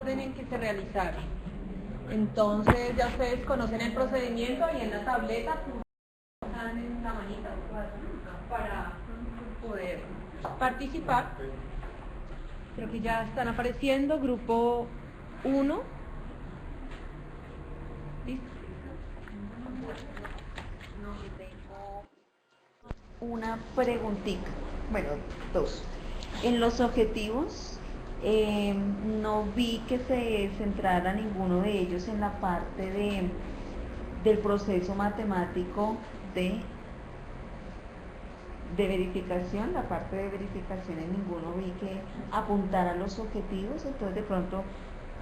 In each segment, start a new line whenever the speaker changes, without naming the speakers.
orden en que se realizaron. Entonces ya ustedes conocen el procedimiento y en la tableta pulsan en la manita para poder participar. Creo que ya están apareciendo, grupo 1. ¿Listo?
Una preguntita, bueno, dos. En los objetivos no vi que se centrara ninguno de ellos en la parte del proceso matemático de verificación, la parte de verificación en ninguno vi que apuntara los objetivos, entonces de pronto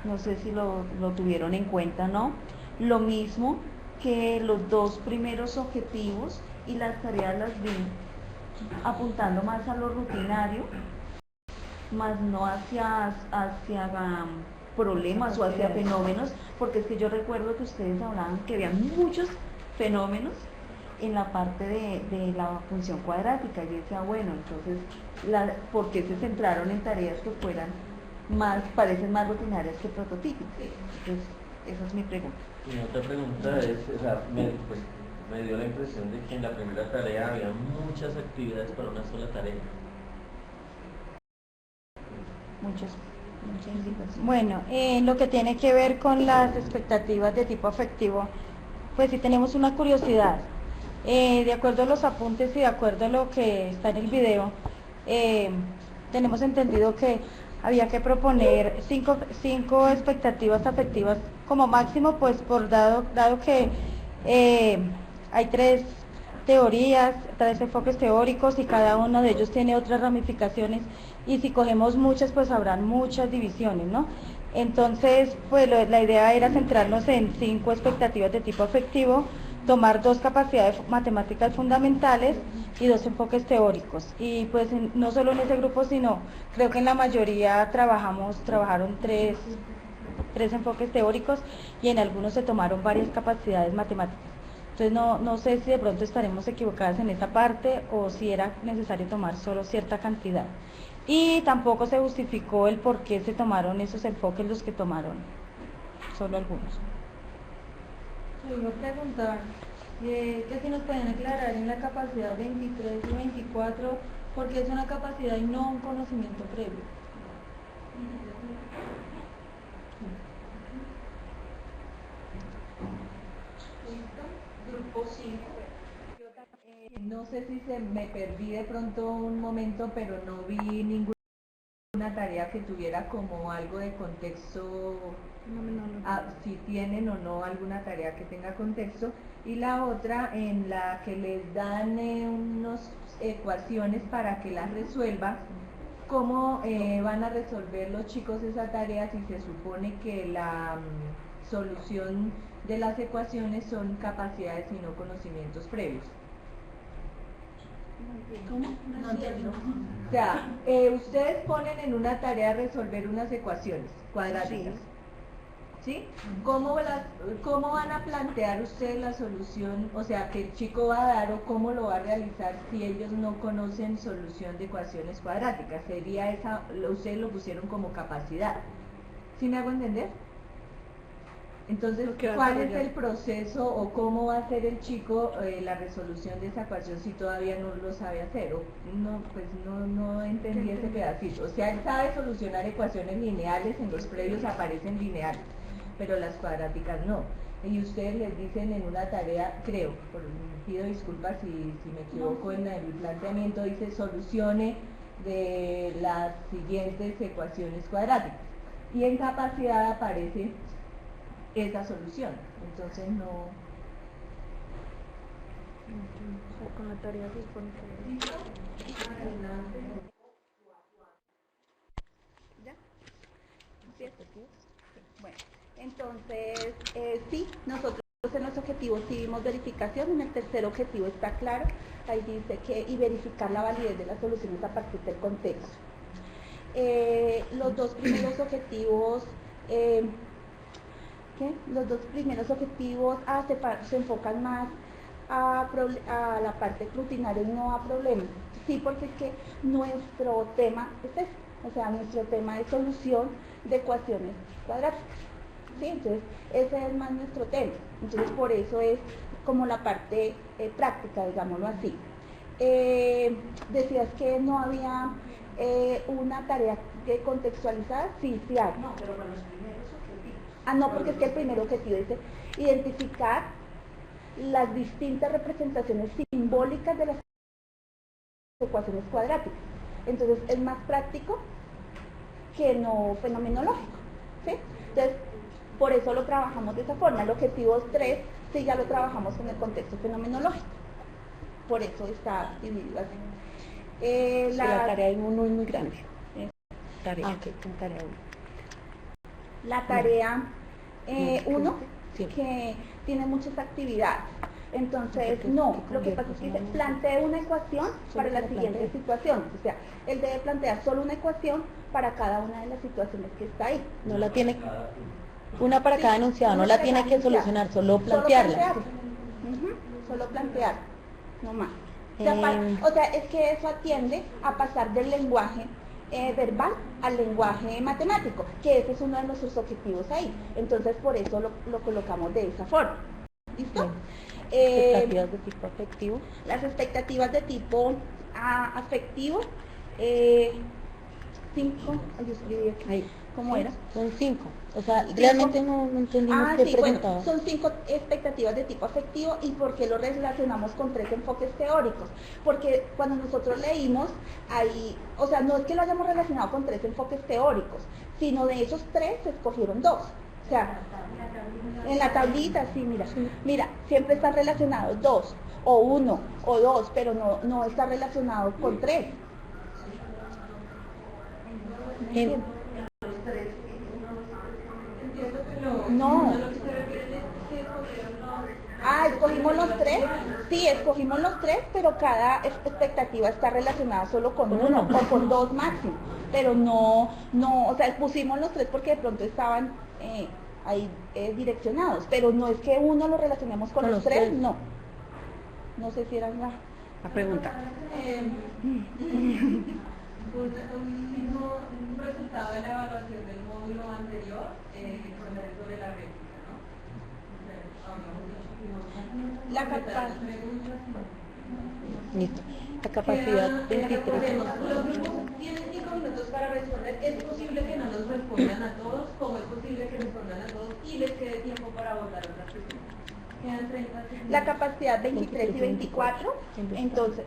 no sé si lo tuvieron en cuenta o no. Lo mismo que los dos primeros objetivos y las tareas las vi apuntando más a lo rutinario, más no hacia problemas o hacia fenómenos, porque es que yo recuerdo que ustedes hablaban que había muchos fenómenos en la parte de la función cuadrática. Yo decía, bueno, entonces, ¿por qué se centraron en tareas que fueran parecen más rutinarias que prototípicas? Entonces, esa es mi pregunta.
Mi otra pregunta es, o sea, me dio la impresión de que en la primera tarea había muchas actividades para una sola tarea.
Mucha indicación.
Bueno, lo que tiene que ver con las expectativas de tipo afectivo, pues sí tenemos una curiosidad. De acuerdo a los apuntes y de acuerdo a lo que está en el video, tenemos entendido que había que proponer cinco expectativas afectivas como máximo, pues dado que hay tres teorías, tres enfoques teóricos y cada uno de ellos tiene otras ramificaciones, y si cogemos muchas pues habrán muchas divisiones, ¿no? Entonces pues la idea era centrarnos en 5 expectativas de tipo afectivo, tomar 2 capacidades matemáticas fundamentales y 2 enfoques teóricos, y pues no solo en ese grupo sino creo que en la mayoría trabajaron tres enfoques teóricos y en algunos se tomaron varias capacidades matemáticas. Entonces no sé si de pronto estaremos equivocadas en esa parte o si era necesario tomar solo cierta cantidad. Y tampoco se justificó el por qué se tomaron esos enfoques, los que tomaron, solo algunos.
Le iba a preguntar que si nos pueden aclarar en la capacidad 23 y 24, porque es una capacidad y no un conocimiento previo. Grupo 5. No sé si se me perdí de pronto un momento, pero no vi ninguna tarea que tuviera como algo de contexto, si tienen o no alguna tarea que tenga contexto, y la otra en la que les dan unas ecuaciones para que las resuelva. ¿Cómo van a resolver los chicos esa tarea si se supone que la solución de las ecuaciones son capacidades y no conocimientos previos?
¿Cómo?
No entiendo. O sea, ustedes ponen en una tarea resolver unas ecuaciones cuadráticas. ¿Sí? ¿Cómo van a plantear ustedes la solución? O sea, que el chico va a dar o cómo lo va a realizar si ellos no conocen solución de ecuaciones cuadráticas. Sería esa, ustedes lo pusieron como capacidad. ¿Sí me hago entender? Entonces, ¿cuál es el proceso o cómo va a hacer el chico la resolución de esa ecuación si todavía no lo sabe hacer? O no entendí ese pedacito. O sea, él sabe solucionar ecuaciones lineales, en los previos aparecen lineales, pero las cuadráticas no. Y ustedes les dicen en una tarea, creo, pido disculpas si me equivoco en el planteamiento, dice solucione de las siguientes ecuaciones cuadráticas. Y en capacidad aparece esa solución. Entonces no.
Con la tarea disponible.
¿Ya? ¿Cierto? Bueno, entonces, sí, nosotros en los objetivos sí vimos verificación. En el tercer objetivo está claro, ahí dice que y verificar la validez de las soluciones a partir del contexto. Los dos primeros objetivos los dos primeros objetivos se enfocan más a la parte rutinaria y no a problemas. Sí, porque es que nuestro tema es este.
o sea, nuestro tema es solución de ecuaciones cuadráticas, ¿sí? Entonces, ese es más nuestro tema, entonces por eso es como la parte práctica, digámoslo así. Decías que no había una tarea que contextualizar, sí, sí hay.
No, pero con los primeros objetivos.
Ah, no, porque es que el primer objetivo dice identificar las distintas representaciones simbólicas de las ecuaciones cuadráticas. Entonces es más práctico que no fenomenológico, ¿sí? Entonces, por eso lo trabajamos de esa forma. El objetivo 3 sí ya lo trabajamos en el contexto fenomenológico. Por eso está dividido así.
La tarea 1 es muy grande. Tarea.
Ah, ok.
Tarea 1.
La tarea 1,
Sí.
que tiene muchas actividades. Entonces, no, lo que pasa es que dice, plantee una ecuación para la siguiente situación. O sea, él debe plantear solo una ecuación para cada una de las situaciones que está ahí.
No la tiene, una para cada enunciado, no la tiene que solucionar, solo plantearla.
Solo plantear, no más. O sea, es que eso atiende a pasar del lenguaje verbal al lenguaje matemático, que ese es uno de nuestros objetivos ahí. Entonces, por eso lo colocamos de esa forma. ¿Listo?
Expectativas de tipo afectivo.
Las expectativas de tipo afectivo, 5, yo escribí aquí.
Ahí.
¿Cómo era?
Son 5. O sea, realmente no entendimos qué
Sí,
preguntaba.
bueno, son 5 expectativas de tipo afectivo. ¿Y por qué lo relacionamos con 3 enfoques teóricos? Porque cuando nosotros leímos, ahí, o sea, no es que lo hayamos relacionado con 3 enfoques teóricos, sino de esos 3 se escogieron 2. O sea, en la tablita, sí, mira, siempre están relacionados 2, o 1, o 2, pero no está relacionado con 3. No. ¿Escogimos los 3? Sí, escogimos los 3, pero cada expectativa está relacionada solo con uno o con 2 máximo. Pero no, o sea, pusimos los 3 porque de pronto estaban ahí direccionados, pero no es que uno lo relacionemos con los 3, no. No sé si era la
pregunta.
Un resultado de la evaluación del módulo anterior sobre la réplica, ¿no?
La capacidad.
Listo. La capacidad 23.
Los mismos tienen 5 minutos para responder. Es posible que no nos respondan a todos, como es posible que respondan a todos y les quede tiempo para abordar otras cuestiones. Quedan 30 segundos.
La capacidad 23 y 24, entonces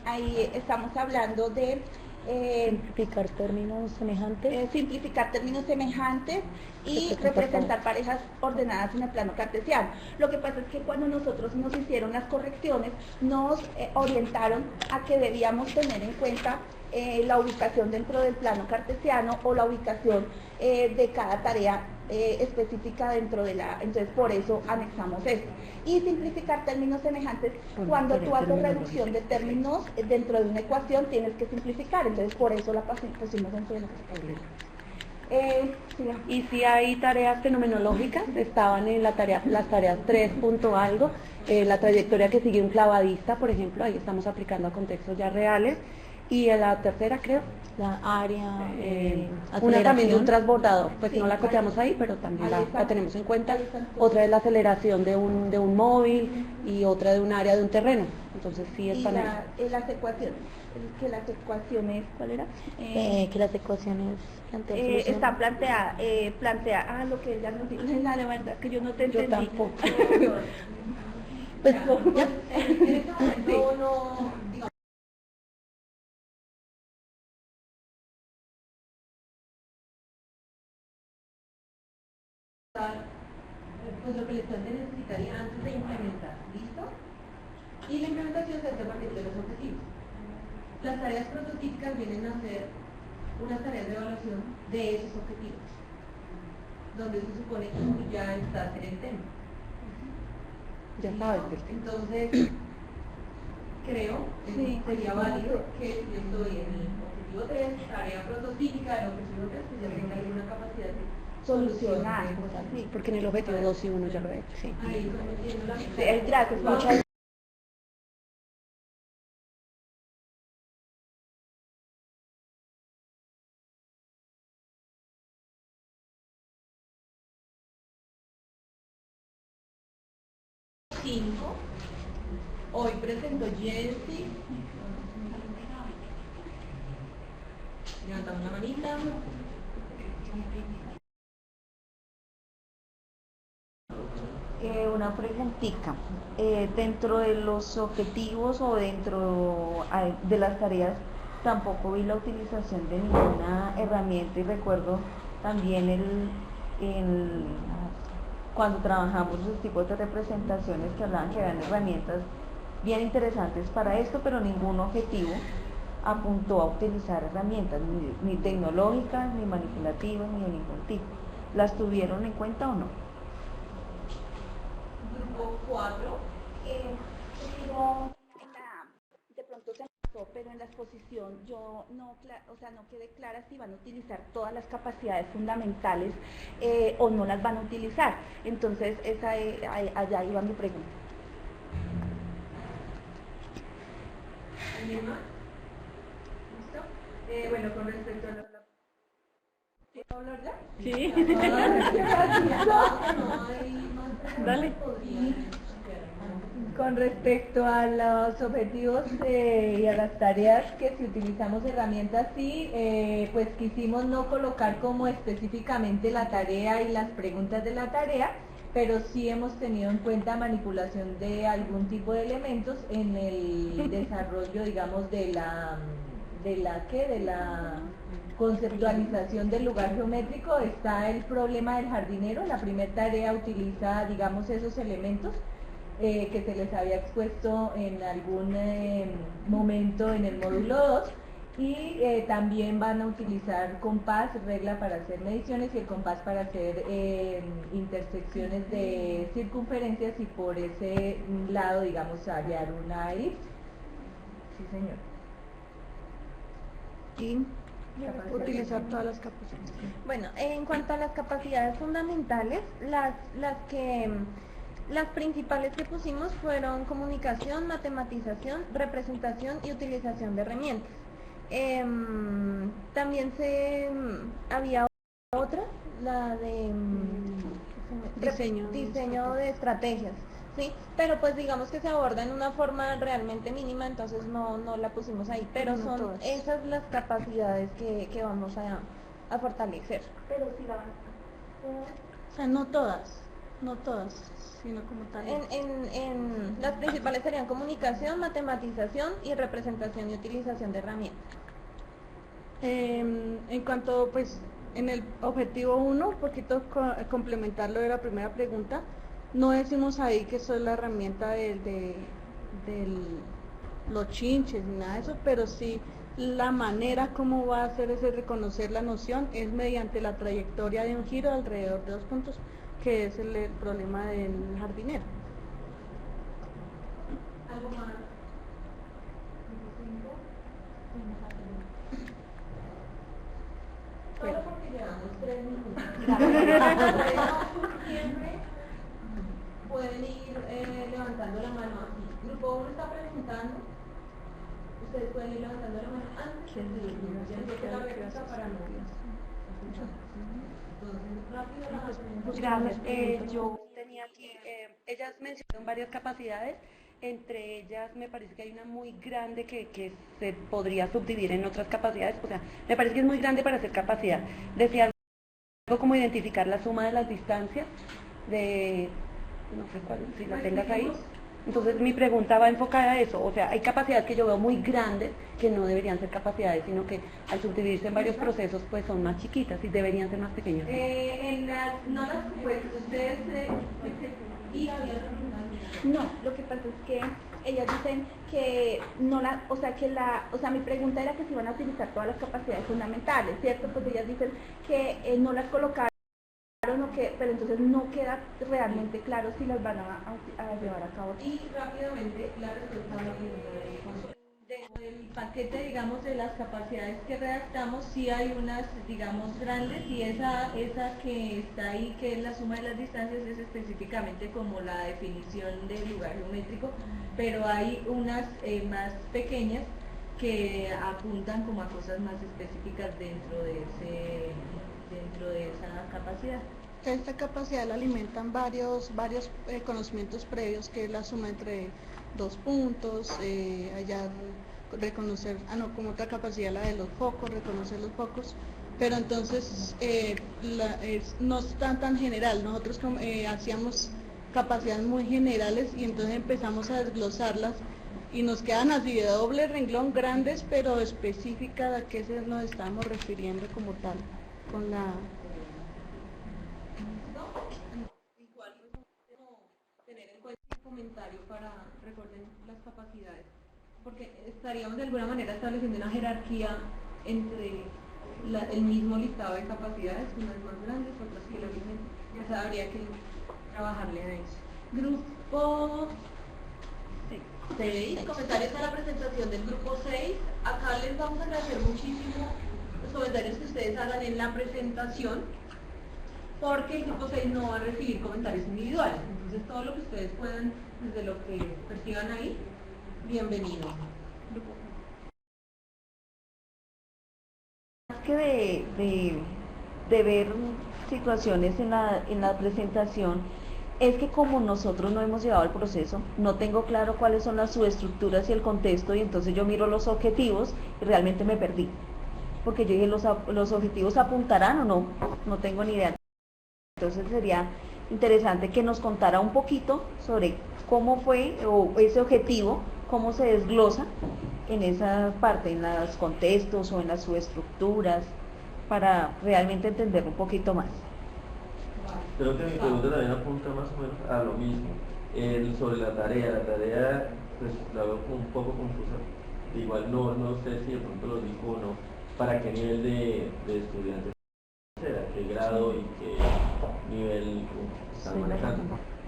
ahí estamos hablando de
Simplificar términos semejantes.
simplificar términos semejantes y representar parejas ordenadas en el plano cartesiano. Lo que pasa es que cuando nosotros nos hicieron las correcciones, nos orientaron a que debíamos tener en cuenta la ubicación dentro del plano cartesiano o la ubicación de cada tarea específica dentro de la... Entonces, por eso anexamos esto. Y simplificar términos semejantes, cuando tú haces reducción de términos dentro de una ecuación, tienes que simplificar. Entonces, por eso la pusimos dentro de la
Y si hay tareas fenomenológicas, estaban en las tareas 3 punto algo, la trayectoria que sigue un clavadista, por ejemplo, ahí estamos aplicando a contextos ya reales. Y en la tercera, creo,
La área,
una también de un
aceleración.
transbordador, pues
Sí,
no la copiamos ahí, pero también
ahí está.
la tenemos en cuenta.
Ahí están todas.
Otra es la aceleración de un móvil y otra de un área de un terreno. Entonces sí
y
están ahí.
las ecuaciones. Que las ecuaciones, ¿cuál era?
Que las ecuaciones plantean solución.
Está plantea, lo que ella nos dijo, la verdad que yo no te entendí.
Yo tampoco.
Pues,
En este momento no, digamos, pues lo que les necesitaría antes de implementar, ¿listo? Y la implementación se hace a partir de los objetivos. Las tareas prototípicas vienen a ser unas tareas de evaluación de esos objetivos, donde se supone que tú ya estás en el tema.
Ya sabes que
Entonces, creo que
Sí.
sería válido que si yo estoy en el objetivo 3, tarea prototípica del objetivo 3, que ya tenga alguna capacidad de
Solucionar,
solución.
cosas así.
porque en el objetivo 2 y 1 ya lo he hecho, sí.
Ahí estoy metiendo la
Sí, gracias, muchas
5. Hoy presentó Jessy. Levantamos la manita.
Una preguntita. Dentro de los objetivos o dentro de las tareas, tampoco vi la utilización de ninguna herramienta y recuerdo también cuando trabajamos los tipos de representaciones que hablaban que eran herramientas bien interesantes para esto, pero ningún objetivo apuntó a utilizar herramientas ni tecnológicas, ni manipulativas, ni de ningún tipo. ¿Las tuvieron en cuenta o no?
Grupo 4.
De pronto se pasó, pero en la exposición yo no quedé clara si van a utilizar todas las capacidades fundamentales o no las van a utilizar. Entonces, allá iba mi pregunta.
¿Alguien más? ¿Listo? Bueno, con respecto a la... ¿Puedo hablar ya?
Sí.
Dale. Con respecto a los objetivos y a las tareas que si utilizamos herramientas, sí, pues quisimos no colocar como específicamente la tarea y las preguntas de la tarea, pero sí hemos tenido en cuenta manipulación de algún tipo de elementos en el desarrollo, digamos, de la conceptualización del lugar geométrico. Está el problema del jardinero. La primera tarea utiliza, digamos, esos elementos que se les había expuesto en algún momento en el módulo 2, y también van a utilizar compás, regla para hacer mediciones, y el compás para hacer intersecciones de circunferencias, y por ese lado, digamos, hallar una elipse. Sí, señor.
Y utilizar todas las capacidades.
Bueno, en cuanto a las capacidades fundamentales, las principales que pusimos fueron comunicación, matematización, representación y utilización de herramientas. También había otra, la de diseño de estrategias, ¿sí? Pero pues digamos que se aborda en una forma realmente mínima, entonces no la pusimos ahí, pero son
todas.
esas las capacidades que vamos a fortalecer.
Pero si la van
O sea, no todas, sino como tal.
En las principales serían comunicación, matematización y representación y utilización de herramientas.
En cuanto, pues, en el objetivo 1, un poquito complementar lo de la primera pregunta, no decimos ahí que eso es la herramienta de los chinches ni nada de eso, pero sí la manera como va a hacer ese reconocer la noción es mediante la trayectoria de un giro alrededor de 2 puntos, que es el problema del jardinero.
¿Algo más? Solo porque llevamos 3 minutos. Siempre pueden ir levantando la mano así. Grupo 1 está preguntando. Ustedes pueden ir levantando la mano antes de decir la pregunta para no.
Gracias. Yo tenía aquí, ellas mencionaron varias capacidades, entre ellas me parece que hay una muy grande que se podría subdividir en otras capacidades, o sea, me parece que es muy grande para hacer capacidad. Decía algo como identificar la suma de las distancias, no sé cuál, si la tengas ahí. Entonces mi pregunta va enfocada a eso, o sea, hay capacidades que yo veo muy grandes que no deberían ser capacidades, sino que al subdividirse en varios procesos pues son más chiquitas y deberían ser más pequeñas.
Pues ustedes
No, lo que pasa es que ellas dicen que mi pregunta era que si van a utilizar todas las capacidades fundamentales, ¿cierto? Pues ellas dicen que no las colocaron pero entonces no queda realmente claro si las van a llevar a cabo.
Y rápidamente la respuesta del paquete, digamos, de las capacidades que redactamos, sí hay unas, digamos, grandes, y esa que está ahí, que es la suma de las distancias, es específicamente como la definición del lugar geométrico, pero hay unas más pequeñas que apuntan como a cosas más específicas dentro de esa capacidad.
esta capacidad la alimentan varios conocimientos previos, que es la suma entre dos puntos, hallar, reconocer, como otra capacidad la de los focos, reconocer los focos, pero entonces no es tan general. Nosotros hacíamos capacidades muy generales y entonces empezamos a desglosarlas y nos quedan así de doble renglón, grandes pero específicas a qué nos estamos refiriendo como tal con la...
Igual es como tener en cuenta el comentario para recordar las capacidades, porque estaríamos de alguna manera estableciendo una jerarquía entre el mismo listado de capacidades, unas más grandes, otras que lo mismo, o sea, habría que trabajarle a eso. Grupo 6, comentarios a la presentación del grupo 6. Acá les vamos a agradecer muchísimo los comentarios que ustedes hagan en la presentación, porque el grupo 6 no va a recibir comentarios individuales, entonces todo lo que ustedes puedan, desde lo que perciban ahí, bienvenido.
Más que de ver situaciones en la presentación, es que como nosotros no hemos llevado el proceso, no tengo claro cuáles son las subestructuras y el contexto, y entonces yo miro los objetivos y realmente me perdí, porque yo dije, ¿los objetivos apuntarán o no? No tengo ni idea. Entonces sería interesante que nos contara un poquito sobre cómo fue o ese objetivo, cómo se desglosa en esa parte, en los contextos o en las subestructuras, para realmente entenderlo un poquito más.
Creo que mi pregunta también apunta más o menos a lo mismo. Sobre la tarea pues la veo un poco confusa. Igual no sé si de pronto lo dijo o no, para qué nivel de estudiantes será, qué grado y qué nivel están manejando.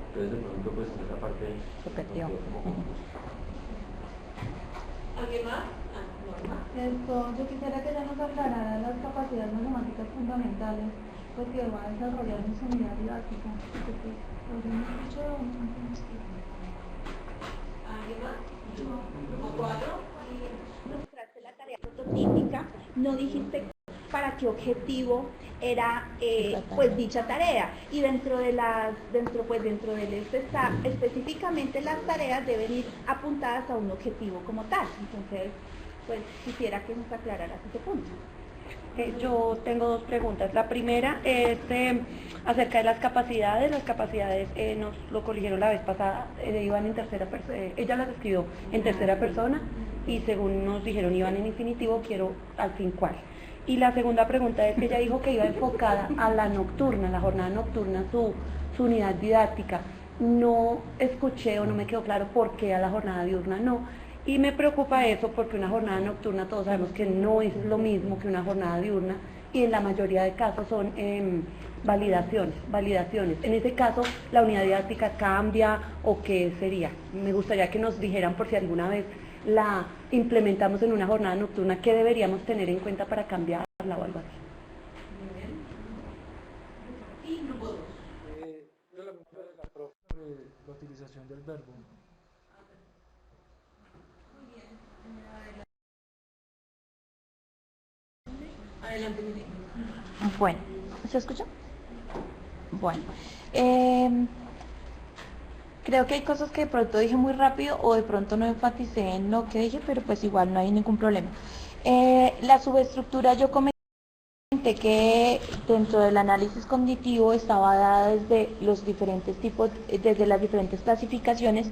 Entonces de pronto pues esa parte
Se perdió.
¿Alguien más?
Yo quisiera que ella nos aclarara las capacidades matemáticas fundamentales, pues que va a desarrollar en su unidad didáctica.
¿Alguien más? Grupo 4.
Mostraste la tarea prototípica, no dijiste para qué objetivo era pues dicha tarea, y dentro del está específicamente las tareas deben ir apuntadas a un objetivo como tal. Entonces pues quisiera que nos aclararas ese punto.
Yo tengo dos preguntas. La primera es acerca de las capacidades. Las capacidades nos lo corrigieron la vez pasada, iban en tercera persona, ella las escribió en tercera persona y según nos dijeron iban en infinitivo, quiero al fin cuál. Y la segunda pregunta es que ella dijo que iba enfocada a la nocturna, la jornada nocturna, su unidad didáctica. No escuché o no me quedó claro por qué a la jornada diurna no. Y me preocupa eso porque una jornada nocturna todos sabemos que no es lo mismo que una jornada diurna y en la mayoría de casos son validaciones. En ese caso, ¿la unidad didáctica cambia o qué sería? Me gustaría que nos dijeran por si alguna vez la implementamos en una jornada nocturna, ¿qué deberíamos tener en cuenta para cambiarla o algo así?
Y grupo 2.
Yo la pregunta de la profe sobre la utilización del verbo.
Adelante, Miri.
Bueno, ¿se escucha? Bueno, creo que hay cosas que de pronto dije muy rápido o de pronto no enfaticé en lo que dije, pero pues igual no hay ningún problema. La subestructura yo comenté que dentro del análisis cognitivo estaba dada desde los diferentes tipos, desde las diferentes clasificaciones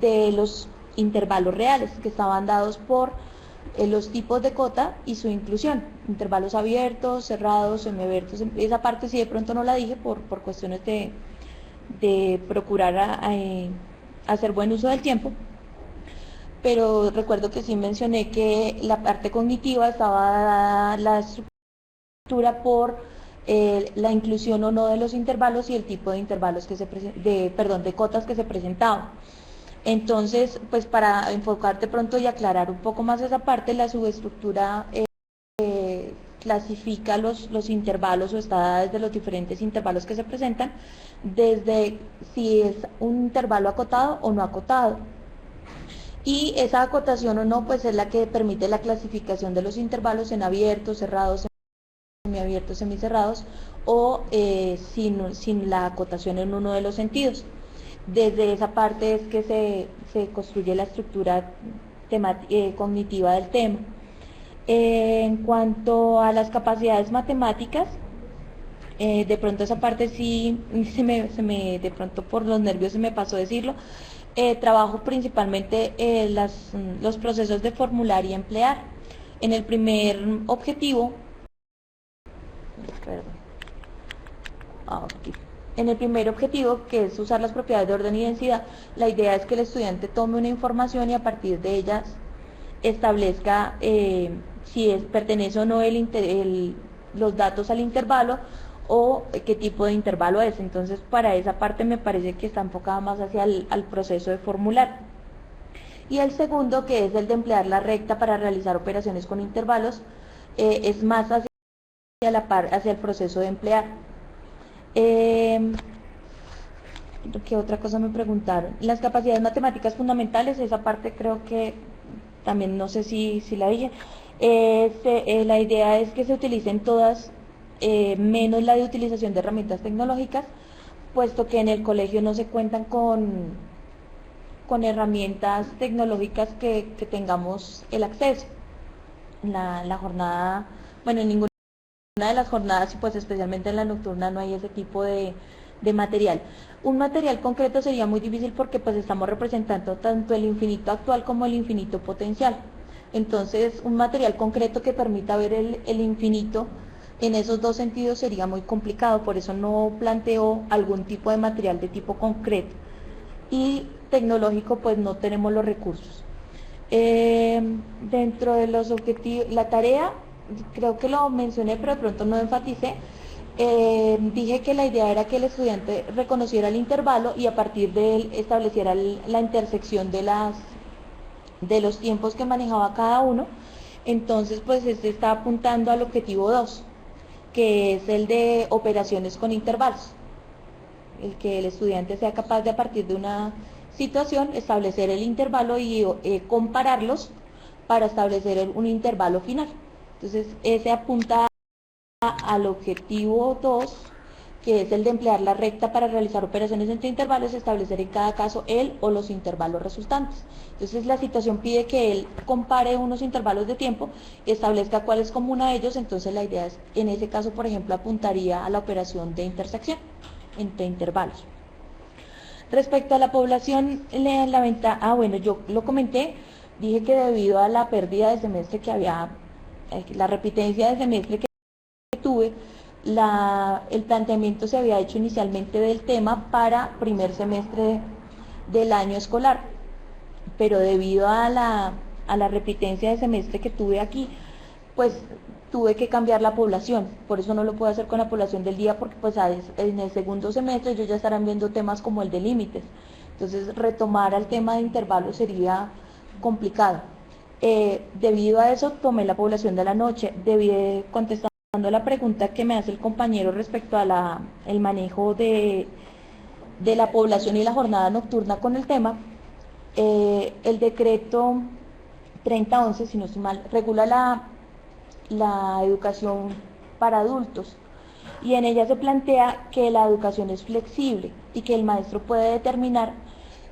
de los intervalos reales que estaban dados por los tipos de cota y su inclusión, intervalos abiertos, cerrados, semiabiertos. Esa parte sí de pronto no la dije por cuestiones de procurar hacer buen uso del tiempo, pero recuerdo que sí mencioné que la parte cognitiva estaba dada la estructura por la inclusión o no de los intervalos y el tipo de intervalos que de cotas que se presentaban. Entonces, pues para enfocarte pronto y aclarar un poco más esa parte, la subestructura clasifica los intervalos o está dada desde los diferentes intervalos que se presentan, desde si es un intervalo acotado o no acotado. Y esa acotación o no, pues es la que permite la clasificación de los intervalos en abiertos, cerrados, semiabiertos, semicerrados, o sin la acotación en uno de los sentidos. Desde esa parte es que se construye la estructura cognitiva del tema. En cuanto a las capacidades matemáticas, de pronto esa parte sí de pronto por los nervios se me pasó decirlo. Trabajo principalmente los procesos de formular y emplear. En el primer objetivo, en el primer objetivo, que es usar las propiedades de orden y densidad, la idea es que el estudiante tome una información y a partir de ellas establezca si pertenece o no los datos al intervalo o qué tipo de intervalo es. Entonces, para esa parte me parece que está enfocada más hacia al proceso de formular. Y el segundo, que es el de emplear la recta para realizar operaciones con intervalos, es más hacia el proceso de emplear. ¿Qué otra cosa me preguntaron? Las capacidades matemáticas fundamentales, esa parte creo que también no sé si la dije. La idea es que se utilicen todas, menos la de utilización de herramientas tecnológicas, puesto que en el colegio no se cuentan con herramientas tecnológicas que tengamos el acceso. La jornada, bueno, en ninguna de las jornadas, y pues especialmente en la nocturna, no hay ese tipo de material. Un material concreto sería muy difícil porque pues estamos representando tanto el infinito actual como el infinito potencial. Entonces, un material concreto que permita ver el infinito en esos dos sentidos sería muy complicado, por eso no planteo algún tipo de material de tipo concreto. Y tecnológico, pues no tenemos los recursos. Dentro de los objetivos, la tarea, creo que lo mencioné, pero de pronto no enfaticé. Dije que la idea era que el estudiante reconociera el intervalo y a partir de él estableciera la intersección de los tiempos que manejaba cada uno. Entonces, pues este está apuntando al objetivo 2, que es el de operaciones con intervalos. El que el estudiante sea capaz de, a partir de una situación, establecer el intervalo y compararlos para establecer un intervalo final. Entonces, ese apunta al objetivo 2, que es el de emplear la recta para realizar operaciones entre intervalos y establecer en cada caso el o los intervalos resultantes. Entonces, la situación pide que él compare unos intervalos de tiempo y establezca cuál es común a ellos. Entonces, la idea es, en ese caso, por ejemplo, apuntaría a la operación de intersección entre intervalos. Respecto a la población, bueno, yo lo comenté, dije que debido a la pérdida de semestre que había, la repitencia de semestre que tuve, el planteamiento se había hecho inicialmente del tema para primer semestre del año escolar, pero debido a la repitencia de semestre que tuve aquí, pues tuve que cambiar la población. Por eso no lo puedo hacer con la población del día, porque pues en el segundo semestre ellos ya estarán viendo temas como el de límites. Entonces, retomar al tema de intervalos sería complicado. Debido a eso, tomé la población de la noche. Contestando la pregunta que me hace el compañero respecto a el manejo de la población y la jornada nocturna con el tema, el decreto 3011, si no estoy mal, regula la educación para adultos, y en ella se plantea que la educación es flexible y que el maestro puede determinar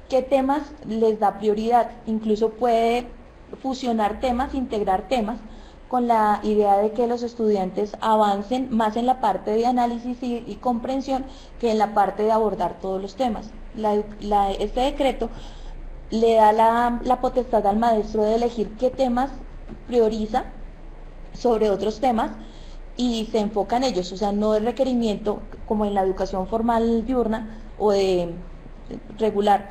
qué temas les da prioridad, incluso puede fusionar temas, integrar temas, con la idea de que los estudiantes avancen más en la parte de análisis y comprensión que en la parte de abordar todos los temas. Este decreto le da la potestad al maestro de elegir qué temas prioriza sobre otros temas y se enfoca en ellos. O sea, no es requerimiento como en la educación formal diurna o de regular,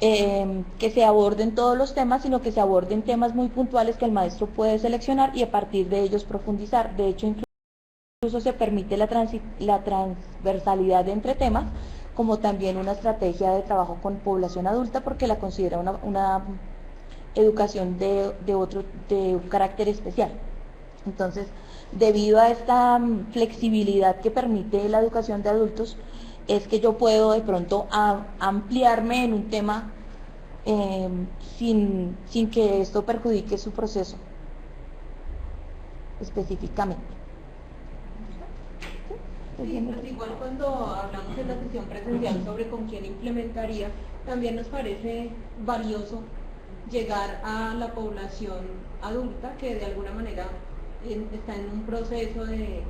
que se aborden todos los temas, sino que se aborden temas muy puntuales que el maestro puede seleccionar y a partir de ellos profundizar. De hecho, incluso se permite la transversalidad entre temas, como también una estrategia de trabajo con población adulta, porque la considera una educación de un carácter especial. Entonces, debido a esta flexibilidad que permite la educación de adultos, es que yo puedo de pronto ampliarme en un tema sin que esto perjudique su proceso específicamente.
Sí, pues igual cuando hablamos en la sesión presencial sobre con quién implementaría, también nos parece valioso llegar a la población adulta que de alguna manera está en un proceso de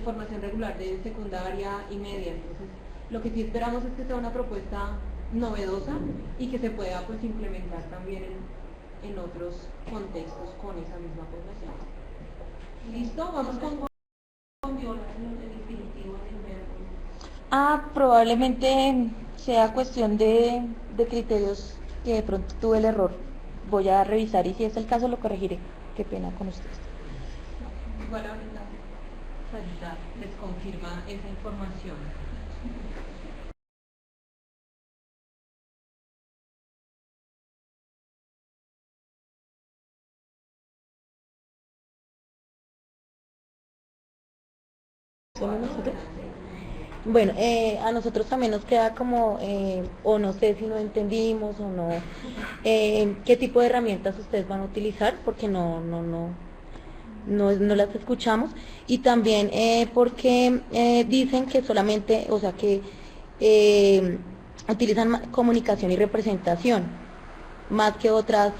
formación regular de secundaria y media. Entonces, lo que sí esperamos es que sea una propuesta novedosa y que se pueda pues implementar también en otros contextos con esa misma población. ¿Listo? Vamos con Viola en el distintivo del verbo.
Probablemente sea cuestión de criterios que de pronto tuve el error. Voy a revisar y si es el caso lo corregiré. Qué pena con ustedes.
Igual ahorita Sarita les confirma esa información.
Bueno, a nosotros también nos queda como, o no sé si no entendimos o no, qué tipo de herramientas ustedes van a utilizar, porque no las escuchamos, y también porque dicen que solamente, o sea que utilizan comunicación y representación más que otras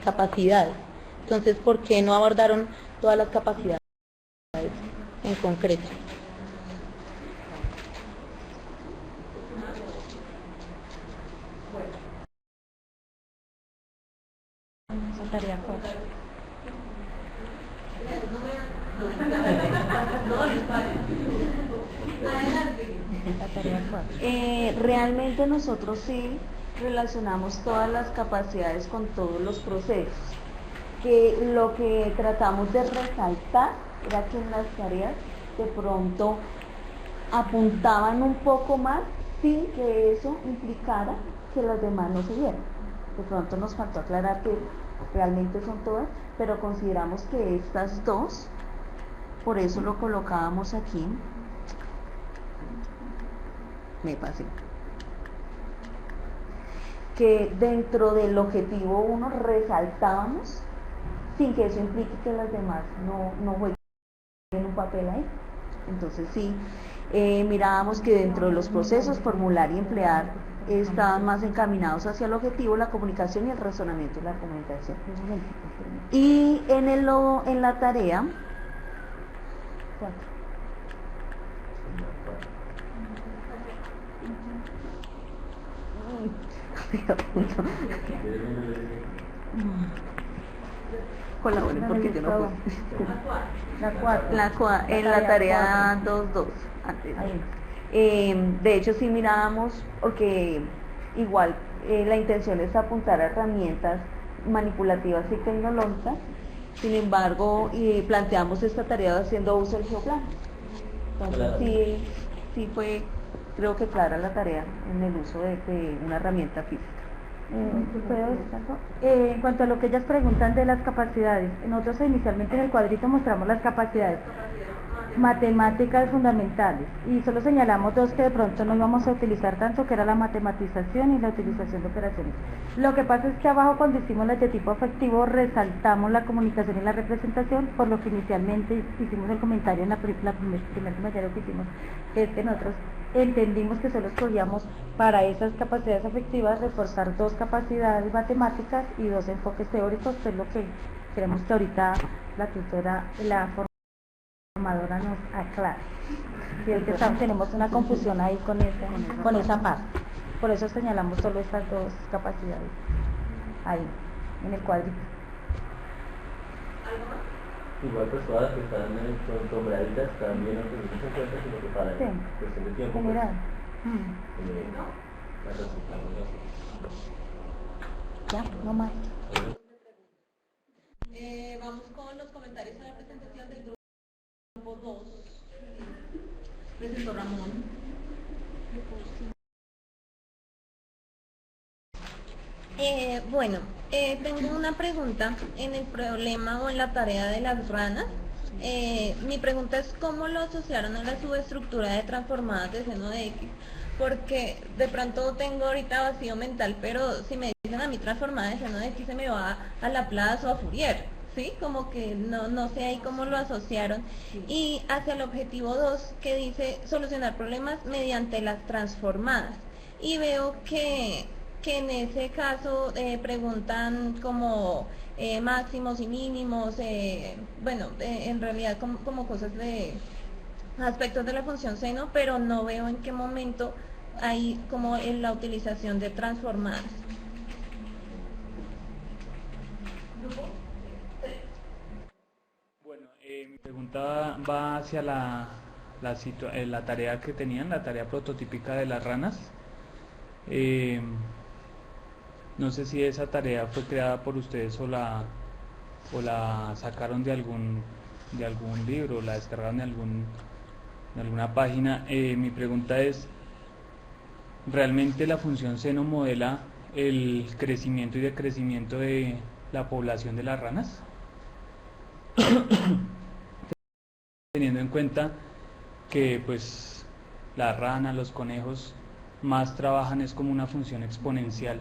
capacidades. Entonces, ¿por qué no abordaron todas las capacidades en concreto? Tarea 4. Realmente nosotros sí relacionamos todas las capacidades con todos los procesos, que lo que tratamos de resaltar era que en las tareas de pronto apuntaban un poco más sin que eso implicara que las demás no se vieran. De pronto nos faltó aclarar que realmente son todas, pero consideramos que estas dos, por eso lo colocábamos aquí. Me pasé. Que dentro del objetivo 1 resaltábamos sin que eso implique que las demás no jueguen un papel ahí. Entonces sí, mirábamos que dentro de los procesos formular y emplear estaban más encaminados hacia el objetivo, la comunicación y el razonamiento de la comunicación. Y en la tarea 4. Colaboren porque yo no puedo. En la tarea 2.2. De hecho sí mirábamos, porque igual la intención es apuntar a herramientas manipulativas y tecnológicas, sin embargo planteamos esta tarea haciendo uso del geoplano. Entonces sí fue, creo que clara la tarea en el uso de una herramienta física. En cuanto a lo que ellas preguntan de las capacidades, nosotros inicialmente en el cuadrito mostramos las capacidades matemáticas fundamentales y solo señalamos dos que de pronto no íbamos a utilizar tanto, que era la matematización y la utilización de operaciones. Lo que pasa es que abajo, cuando hicimos las de tipo afectivo, resaltamos la comunicación y la representación, por lo que inicialmente hicimos el comentario en la primer comentario que hicimos, es que nosotros entendimos que solo escogíamos para esas capacidades afectivas reforzar dos capacidades matemáticas y dos enfoques teóricos, que es lo que queremos que ahorita la tutora, la formadora nos aclare. Si es que tenemos una confusión ahí con esa parte. Por eso señalamos solo estas dos capacidades ahí, en el cuadrito.
Igual pues todas las que están nombraditas están bien obtenidas en cuenta, sino que para cuestión de tiempo
general.
Las resultamos así.
Ya, no más.
Vamos con los comentarios a la presentación del grupo 2. Presentó Ramón.
Tengo una pregunta en el problema o en la tarea de las ranas. Mi pregunta es cómo lo asociaron a la subestructura de transformadas de seno de X, porque de pronto tengo ahorita vacío mental, pero si me dicen a mí transformada de seno de X se me va a Laplace o a Fourier, ¿sí? Como que no sé ahí cómo lo asociaron. Y hacia el objetivo 2 que dice solucionar problemas mediante las transformadas. Y veo que en ese caso preguntan como máximos y mínimos, en realidad como cosas de aspectos de la función seno, pero no veo en qué momento hay como en la utilización de transformadas.
Bueno, mi pregunta va hacia la tarea que tenían, la tarea prototípica de las ranas. No sé si esa tarea fue creada por ustedes o la sacaron de algún libro, la descargaron de alguna página. Mi pregunta es, ¿realmente la función seno modela el crecimiento y decrecimiento de la población de las ranas? Teniendo en cuenta que pues las ranas, los conejos más trabajan es como una función exponencial.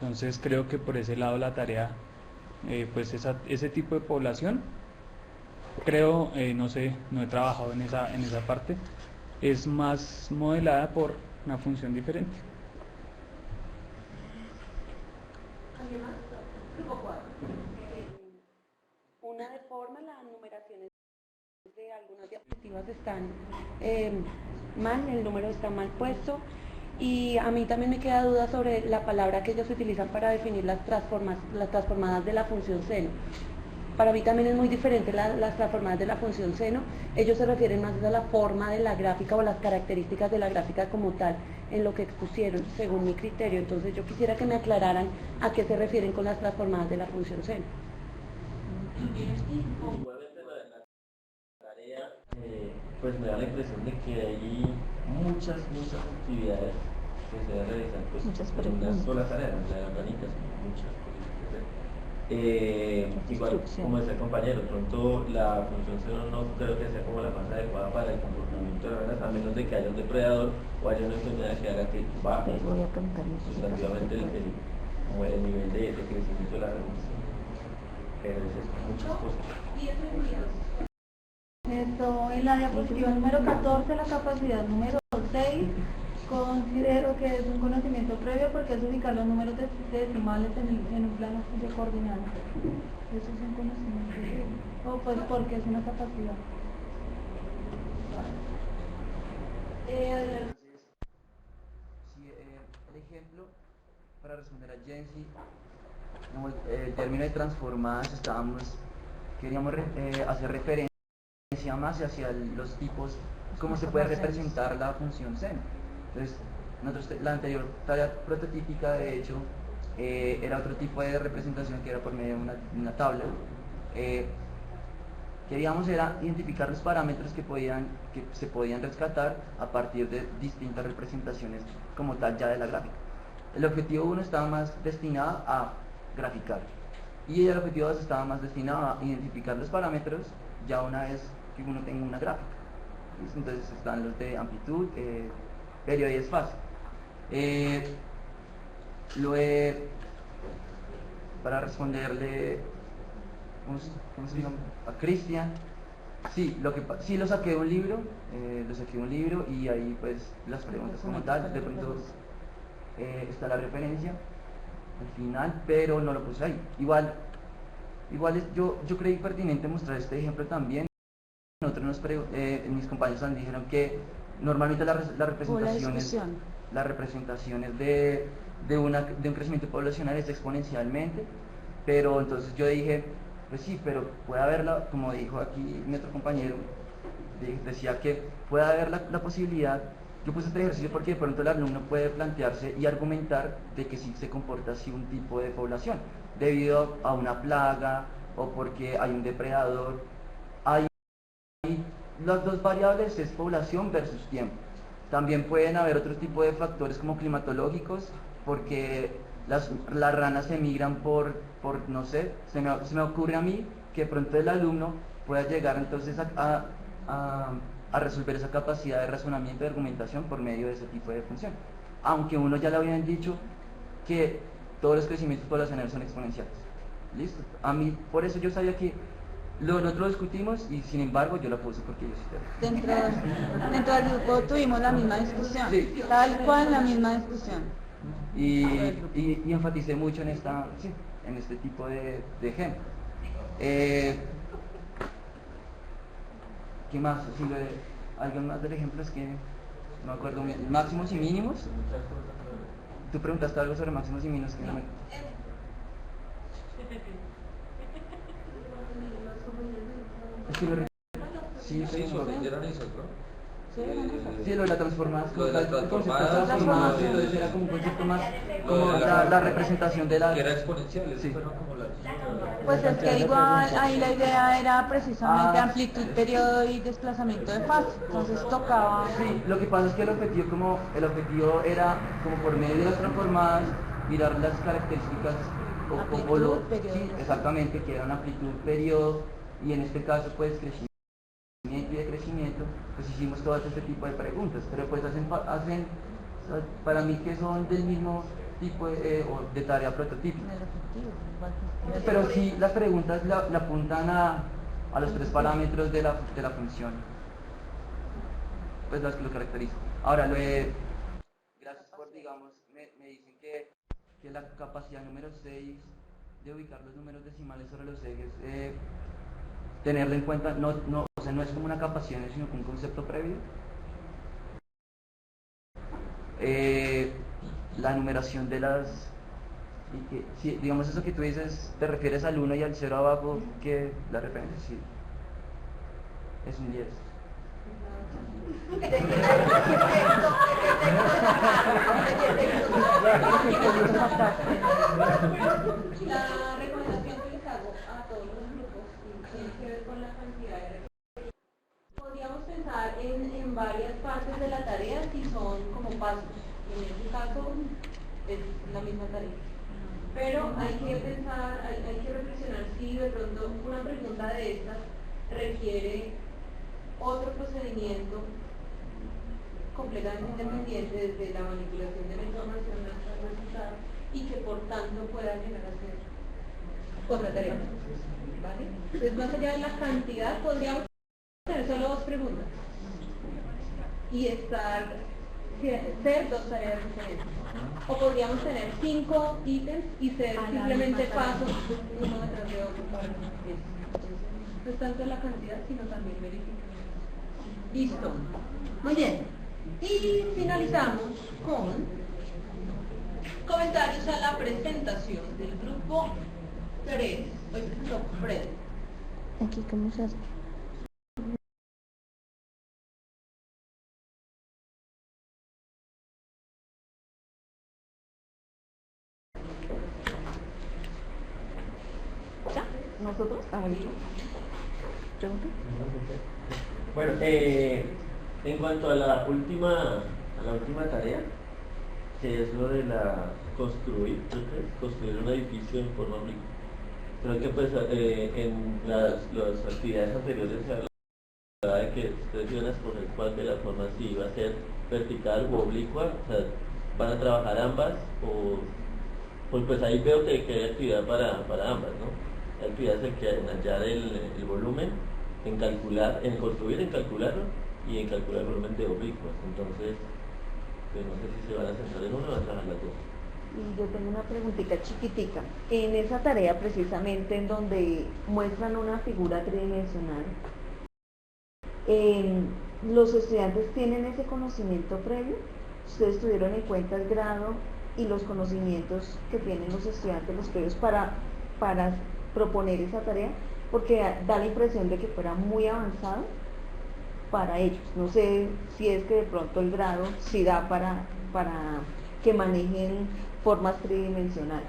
Entonces creo que por ese lado la tarea, pues ese tipo de población, creo, no sé, no he trabajado en esa parte, es más modelada por una función diferente.
Una de forma, las numeraciones de algunas diapositivas están mal, el número está mal puesto. Y a mí también me queda duda sobre la palabra que ellos utilizan para definir las transformadas de la función seno. Para mí también es muy diferente las transformadas de la función seno. Ellos se refieren más a la forma de la gráfica o las características de la gráfica como tal, en lo que expusieron, según mi criterio. Entonces yo quisiera que me aclararan a qué se refieren con las transformadas de la función seno.
Igualmente la tarea, pues me da la impresión de que hay muchas actividades que se deben realizar pues, en una sola tarea, en la orgánica, muchas cosas que hacer. Igual, como decía el compañero, pronto la función seno no creo que sea como la más adecuada para el comportamiento de las ranas, a menos de que haya un depredador o haya una enfermedad que haga que baje sustantivamente el nivel de crecimiento de la ranas. Pero es muchas cosas.
Esto, en la diapositiva número 14, la capacidad número 6, considero que es un conocimiento previo porque es ubicar los números decimales en un plano de coordenadas. Eso es un conocimiento previo. O pues porque es una capacidad.
El ejemplo, para responder a Jensi, el término de transformadas, queríamos hacer referencia más hacia los tipos, cómo se puede representar la función seno. Entonces, la anterior tarea prototípica, de hecho, era otro tipo de representación que era por medio de una tabla. Queríamos era identificar los parámetros que se podían rescatar a partir de distintas representaciones como tal ya de la gráfica. El objetivo 1 estaba más destinado a graficar y el objetivo 2 estaba más destinado a identificar los parámetros ya una vez que uno tenga una gráfica. Entonces están los de amplitud, periodo y espacio. Para responderle ¿cómo se llama? A Cristian, sí, lo saqué de un libro, y ahí pues las preguntas como tal, de pronto está la referencia al final, pero no lo puse ahí. Igual yo creí pertinente mostrar este ejemplo también. Mis compañeros dijeron que normalmente las representaciones de un crecimiento poblacional es exponencialmente, pero entonces yo dije, pues sí, pero puede haberla, como dijo aquí mi otro compañero, decía que puede haber la posibilidad. Yo puse este ejercicio porque de pronto el alumno puede plantearse y argumentar de que sí se comporta así un tipo de población, debido a una plaga o porque hay un depredador. Las dos variables es población versus tiempo. También pueden haber otro tipo de factores como climatológicos, porque las ranas emigran por no sé, se me ocurre a mí que de pronto el alumno pueda llegar entonces a resolver esa capacidad de razonamiento y argumentación por medio de ese tipo de función. Aunque uno ya le habían dicho que todos los crecimientos poblacionales son exponenciales. listo. A mí, por eso yo sabía que nosotros lo discutimos y sin embargo yo la puse porque yo sí
Dentro del grupo tuvimos la misma discusión,
Sí.
tal cual la misma discusión.
y enfaticé mucho en en este tipo de ejemplos. ¿Qué más? Así algo más del ejemplo es que no me acuerdo bien. Máximos y mínimos. Tú preguntaste algo sobre máximos y mínimos que no me... Es que sí,
generalizas, ¿no?
Sí, lo de la transformación.
Lo de la
el concepto de
transformada,
transformada,
sí,
entonces era como un concepto más,
Lo de
como la representación de la...
Que era exponencial, eso
Sí.
fueron como las...
Pues es que igual ahí la idea era precisamente
Ah.
amplitud, periodo y desplazamiento de fase, entonces tocaba...
Sí, lo que pasa es que el objetivo era, como por medio de las transformadas, mirar las características
Amplitud, periodo.
sí, exactamente, que eran amplitud, periodo, y en este caso pues crecimiento y decrecimiento, pues hicimos todo este tipo de preguntas, pero pues hacen para mí que son del mismo tipo o de tarea prototípica. Pero sí, las preguntas le apuntan a los tres parámetros de la función, pues las que lo caracterizan. Ahora, gracias por, digamos, me dicen que la capacidad número 6 de ubicar los números decimales sobre los ejes, tenerlo en cuenta, o sea, no es como una capacidad, sino como un concepto previo. La numeración de las... Y que, sí, digamos eso que tú dices, te refieres al 1 y al 0 abajo, que la referencia sí es un 10.
La recomendación que les hago a todos los grupos tiene que ver con la cantidad de recursos. Podríamos pensar en varias partes de la tarea si son como pasos. En este caso es la misma tarea. Pero hay que pensar, hay que reflexionar si de pronto una pregunta de estas requiere otro procedimiento completamente independiente desde la manipulación de la información hasta el resultado y que por tanto pueda llegar a ser otra tarea. ¿Vale? Entonces, más allá de la cantidad, podríamos tener solo dos preguntas y ser dos tareas diferentes. O podríamos tener 5 ítems y ser simplemente pasos uno detrás de otro para eso. No es tanto la cantidad, sino también verificar. Listo. Muy bien. Y finalizamos con comentarios a la presentación del grupo 3. Hoy presentó Fred.
Aquí, ¿cómo se hace?
¿Nosotros? Ah, bonito. ¿Pregunta?
Bueno, en cuanto a la última tarea, que es lo de construir un edificio en forma oblicuo. Creo que pues en las actividades anteriores se hablaba de que ustedes iban a escoger cuál de las formas, si iba a ser vertical o oblicua, o sea, van a trabajar ambas pues ahí veo que hay actividad para ambas, ¿no? Hay actividades en hallar el volumen, en calcular, en construir, en calcularlo y en calcular el volumen de oblicuas. Entonces, pues no sé si se van a centrar en uno o van a trabajar las dos.
Y yo tengo una preguntita chiquitica. En esa tarea precisamente en donde muestran una figura tridimensional, ¿los estudiantes tienen ese conocimiento previo? ¿Ustedes tuvieron en cuenta el grado y los conocimientos que tienen los estudiantes, los previos, para proponer esa tarea? Porque da la impresión de que fuera muy avanzado para ellos. No sé si es que de pronto el grado sí da para que manejen formas tridimensionales.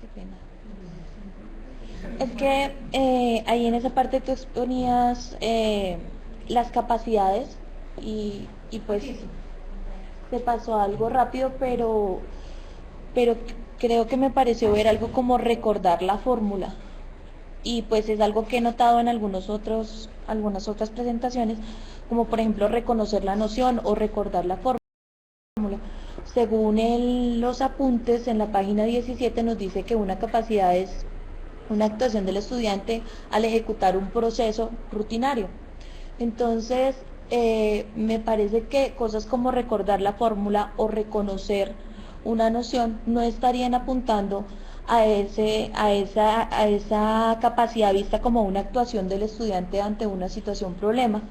Qué pena. Es que ahí en esa parte tú exponías las capacidades y pues se pasó algo rápido, pero creo que me pareció ver algo como recordar la fórmula. Y pues es algo que he notado en algunos otros algunas otras presentaciones, como por ejemplo reconocer la noción o recordar la fórmula. Según los apuntes en la página 17 nos dice que una capacidad es una actuación del estudiante al ejecutar un proceso rutinario. Entonces, me parece que cosas como recordar la fórmula o reconocer una noción no estarían apuntando a esa capacidad vista como una actuación del estudiante ante una situación problema.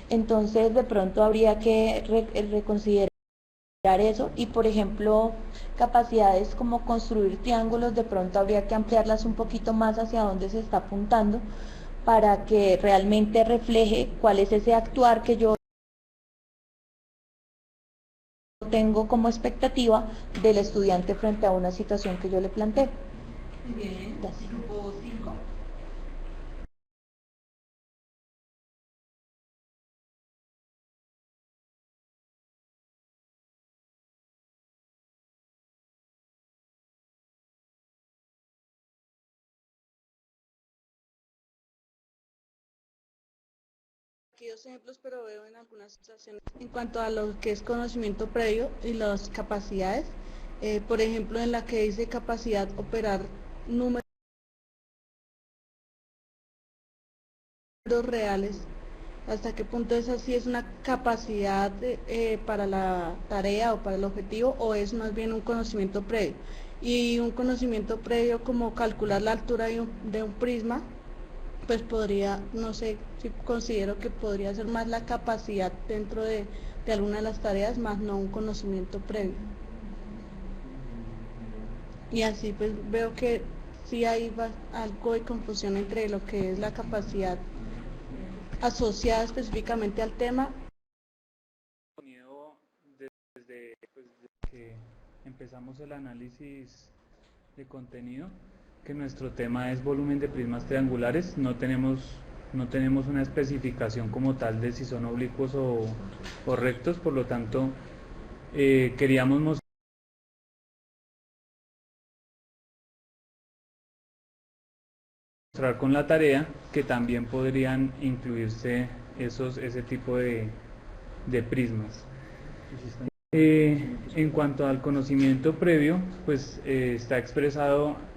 Entonces, de pronto habría que reconsiderar eso y, por ejemplo, capacidades como construir triángulos, de pronto habría que ampliarlas un poquito más hacia donde se está apuntando para que realmente refleje cuál es ese actuar que yo tengo como expectativa del estudiante frente a una situación que yo le planteo.
Bien,
Gracias.
grupo 5.
Aquí dos ejemplos, pero veo en algunas situaciones en cuanto a lo que es conocimiento previo y las capacidades. Por ejemplo, en la que dice capacidad operar números reales, hasta qué punto esa sí es una capacidad para la tarea o para el objetivo, o es más bien un conocimiento previo. Y un conocimiento previo como calcular la altura de un prisma, pues podría, no sé, si considero que podría ser más la capacidad dentro de alguna de las tareas, más no un conocimiento previo. Y así pues veo que sí hay algo de confusión entre lo que es la capacidad asociada específicamente al tema.
Desde que empezamos el análisis de contenido, que nuestro tema es volumen de prismas triangulares, no tenemos una especificación como tal de si son oblicuos o rectos, por lo tanto queríamos mostrar con la tarea que también podrían incluirse ese tipo de prismas. En cuanto al conocimiento previo, pues está expresado,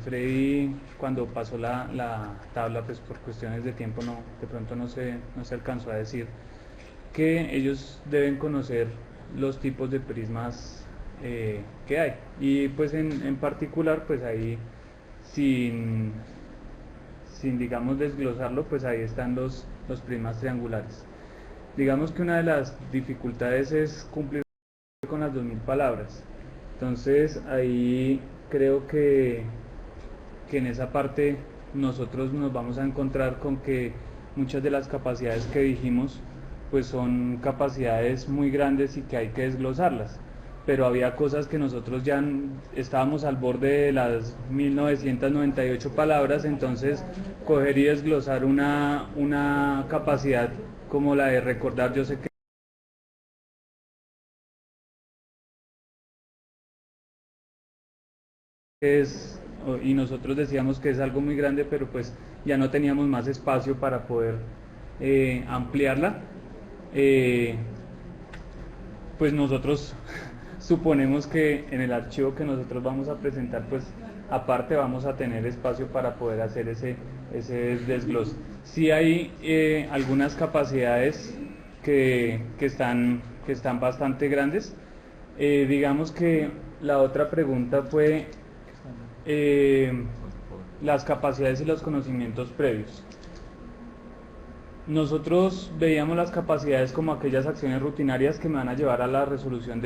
Freddy cuando pasó la tabla, pues por cuestiones de tiempo de pronto no se alcanzó a decir que ellos deben conocer los tipos de prismas que hay, y pues en particular, pues ahí sin digamos desglosarlo, pues ahí están los prismas triangulares. Digamos que una de las dificultades es cumplir con las 2000 palabras, entonces ahí creo que en esa parte nosotros nos vamos a encontrar con que muchas de las capacidades que dijimos pues son capacidades muy grandes y que hay que desglosarlas, pero había cosas que nosotros ya estábamos al borde de las 1998 palabras, entonces coger y desglosar una capacidad como la de recordar, yo sé que es, y nosotros decíamos que es algo muy grande, pero pues ya no teníamos más espacio para poder ampliarla, pues nosotros suponemos que en el archivo que nosotros vamos a presentar, pues aparte vamos a tener espacio para poder hacer ese desglose. Sí hay algunas capacidades que están bastante grandes. Digamos que la otra pregunta fue las capacidades y los conocimientos previos. Nosotros veíamos las capacidades como aquellas acciones rutinarias que me van a llevar a la resolución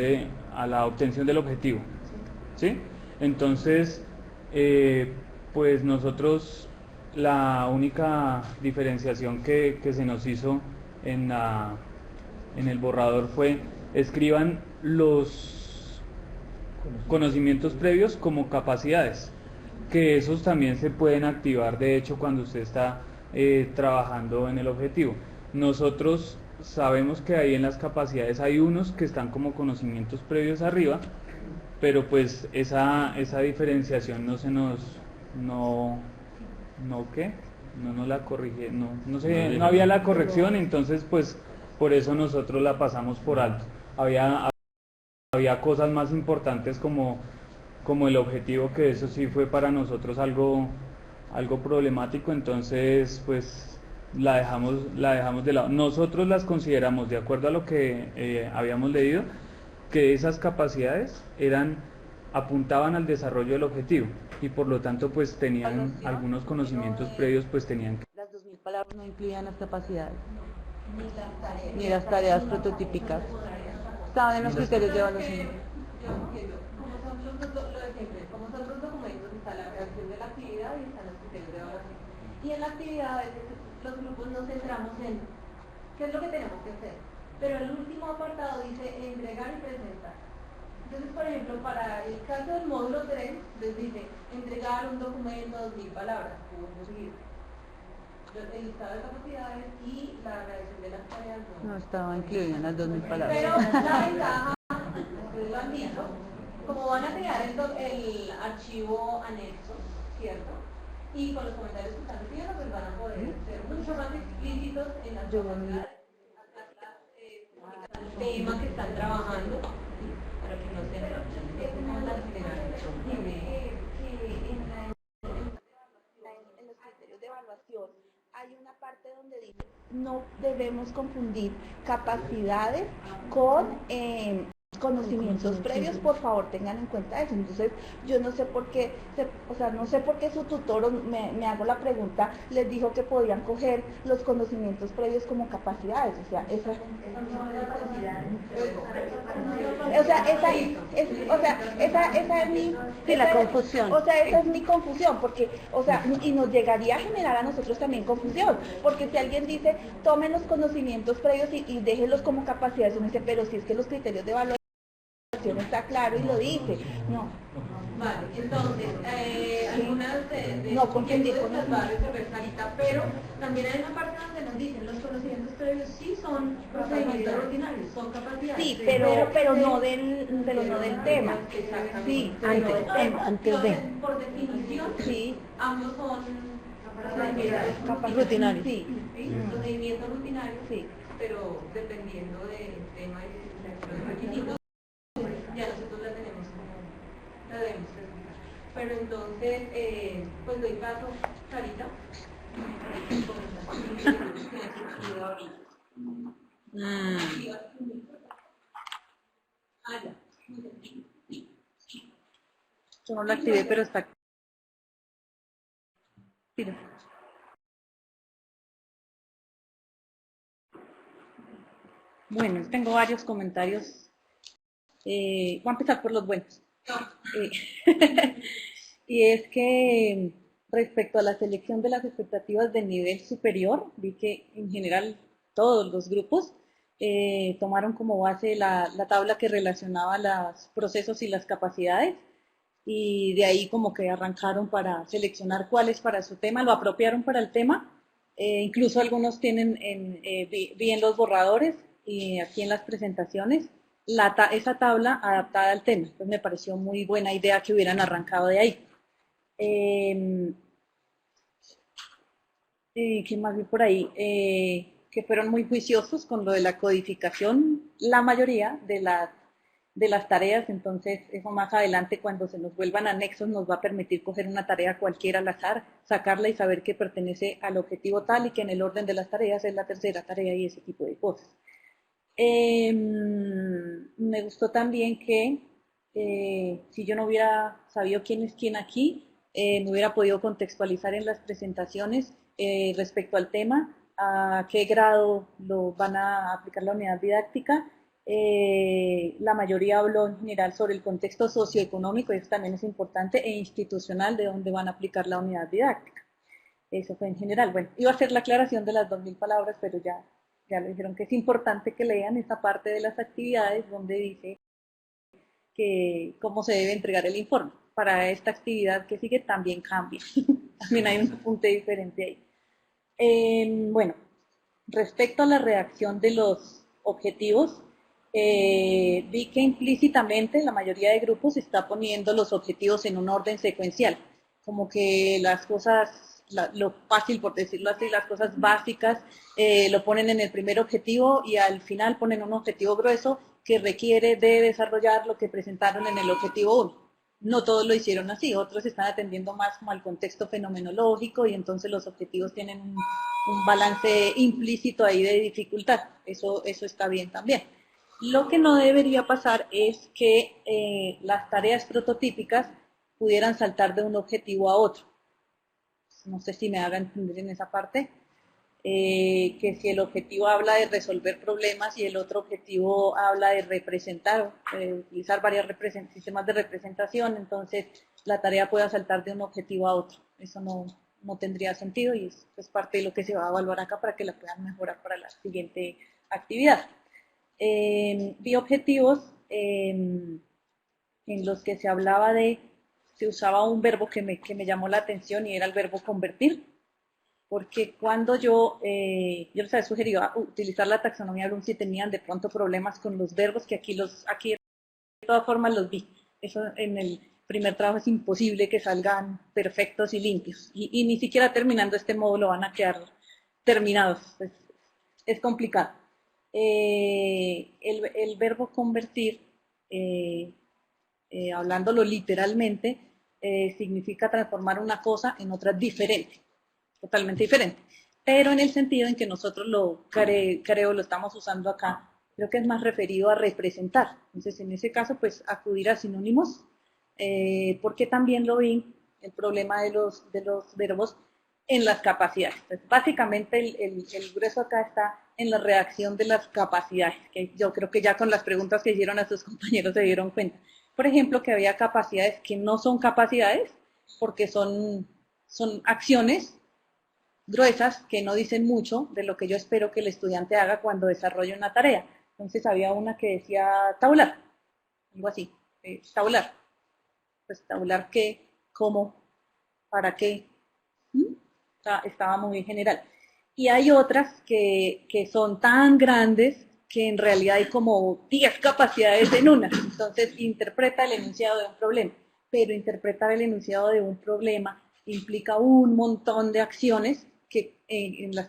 a la obtención del objetivo, ¿sí? Entonces, pues nosotros la única diferenciación que se nos hizo en el borrador fue: escriban los conocimientos previos como capacidades, que esos también se pueden activar de hecho cuando usted está trabajando en el objetivo. Nosotros sabemos que ahí en las capacidades hay unos que están como conocimientos previos arriba, pero pues esa diferenciación no no nos la corrigieron, no había la corrección, entonces pues por eso nosotros la pasamos por alto. Había cosas más importantes como el objetivo, que eso sí fue para nosotros algo problemático, entonces pues la dejamos de lado. Nosotros las consideramos, de acuerdo a lo que habíamos leído, que esas capacidades apuntaban al desarrollo del objetivo y por lo tanto pues tenían algunos conocimientos previos, pues tenían que...
Las 2000 palabras no incluían las capacidades, ni las tareas prototípicas. Estaban en los criterios de evaluación.
Como son los documentos, está la redacción de la actividad y están los criterios de evaluación. Y en la actividad a veces los grupos nos centramos en qué es lo que tenemos que hacer. Pero el último apartado dice entregar y presentar. Entonces, por ejemplo, para el caso del módulo 3, les dice entregar un documento de 2000 palabras, punto seguido. El listado de capacidades y la redacción de las tareas
No estaba incluido en las 2000 palabras.
Pero la ventaja, ustedes lo han visto, como van a crear el archivo anexo, ¿cierto? Y con los comentarios que están recibiendo, pues van a poder ser mucho más explícitos en las capacidades, el tema que están trabajando, ¿sí? Para que no sea
en los criterios de evaluación hay una parte donde dice no debemos confundir capacidades con conocimientos previos, por favor tengan en cuenta eso. Entonces yo no sé por qué, no sé por qué su tutor, me hago la pregunta, les dijo que podían coger los conocimientos previos como capacidades, esa es mi
confusión.
Esa es mi confusión, porque, y nos llegaría a generar a nosotros también confusión, porque si alguien dice, tomen los conocimientos previos y déjenlos como capacidades, uno dice, pero si es que los criterios de evaluación está claro y lo dice, no.
Vale, entonces, algunas de
no confundir con
las va a resolver Sarita, pero también hay una parte donde nos dicen los conocimientos previos sí son procedimientos ordinarios, son capacidades.
Sí, pero no del tema.
Exactamente.
Sí,
antes de.
Por definición,
sí,
ambos son
capacidades
rutinarios.
Sí.
Procedimientos rutinarios,
sí,
pero dependiendo del tema y los requisitos, ya nosotros la tenemos como la debemos certificar. Pero entonces, pues doy paso, Sarita.
Yo no la activé, pero está... Mira. Bueno, tengo varios comentarios. Voy a empezar por los buenos. Y es que respecto a la selección de las expectativas de nivel superior, vi que en general todos los grupos tomaron como base la tabla que relacionaba los procesos y las capacidades, y de ahí como que arrancaron para seleccionar cuáles para su tema, lo apropiaron para el tema. Incluso algunos tienen, vi en los borradores y aquí en las presentaciones, esa tabla adaptada al tema. Entonces me pareció muy buena idea que hubieran arrancado de ahí. ¿Qué más vi por ahí? Que fueron muy juiciosos con lo de la codificación, la mayoría de las tareas. Entonces eso más adelante, cuando se nos vuelvan anexos, nos va a permitir coger una tarea cualquiera al azar, sacarla y saber que pertenece al objetivo tal y que en el orden de las tareas es la tercera tarea y ese tipo de cosas. Me gustó también que si yo no hubiera sabido quién es quién aquí, me hubiera podido contextualizar en las presentaciones respecto al tema, a qué grado lo van a aplicar la unidad didáctica. La mayoría habló en general sobre el contexto socioeconómico, y eso también es importante, e institucional, de dónde van a aplicar la unidad didáctica. Eso fue en general. Bueno, iba a hacer la aclaración de las 2000 palabras, pero ya le dijeron que es importante que lean esa parte de las actividades donde dice que cómo se debe entregar el informe. Para esta actividad que sigue también cambia. También hay un punto diferente ahí. Bueno, respecto a la redacción de los objetivos, vi que implícitamente la mayoría de grupos está poniendo los objetivos en un orden secuencial, como que las cosas
lo fácil, por decirlo así, las cosas básicas, lo ponen en el primer objetivo y al final ponen un objetivo grueso que requiere de desarrollar lo que presentaron en el objetivo 1. No todos lo hicieron así, otros están atendiendo más como al contexto fenomenológico y entonces los objetivos tienen un balance implícito ahí de dificultad. Eso está bien también. Lo que no debería pasar es que las tareas prototípicas pudieran saltar de un objetivo a otro. No sé si me haga entender en esa parte. Que si el objetivo habla de resolver problemas y el otro objetivo habla de representar, utilizar varios sistemas de representación, entonces la tarea pueda saltar de un objetivo a otro. Eso no tendría sentido y es parte de lo que se va a evaluar acá para que la puedan mejorar para la siguiente actividad. Vi objetivos en los que se usaba un verbo que me llamó la atención y era el verbo convertir. Porque cuando yo les había sugerido utilizar la taxonomía Bloom si tenían de pronto problemas con los verbos, que aquí de todas formas los vi. Eso en el primer trabajo es imposible que salgan perfectos y limpios. Y ni siquiera terminando este módulo van a quedar terminados. Es complicado. El verbo convertir, hablándolo literalmente, significa transformar una cosa en otra diferente. Totalmente diferente, pero en el sentido en que nosotros lo estamos usando acá, creo que es más referido a representar. Entonces, en ese caso, pues acudir a sinónimos, porque también lo vi, el problema de los verbos en las capacidades. Entonces, básicamente el grueso acá está en la redacción de las capacidades, que yo creo que ya con las preguntas que hicieron a sus compañeros se dieron cuenta. Por ejemplo, que había capacidades que no son capacidades, porque son acciones gruesas que no dicen mucho de lo que yo espero que el estudiante haga cuando desarrolle una tarea. Entonces había una que decía tabular, algo así, tabular. Pues tabular qué, cómo, para qué. Estaba muy general. Y hay otras que son tan grandes que en realidad hay como 10 capacidades en una. Entonces interpreta el enunciado de un problema. Pero interpretar el enunciado de un problema implica un montón de acciones que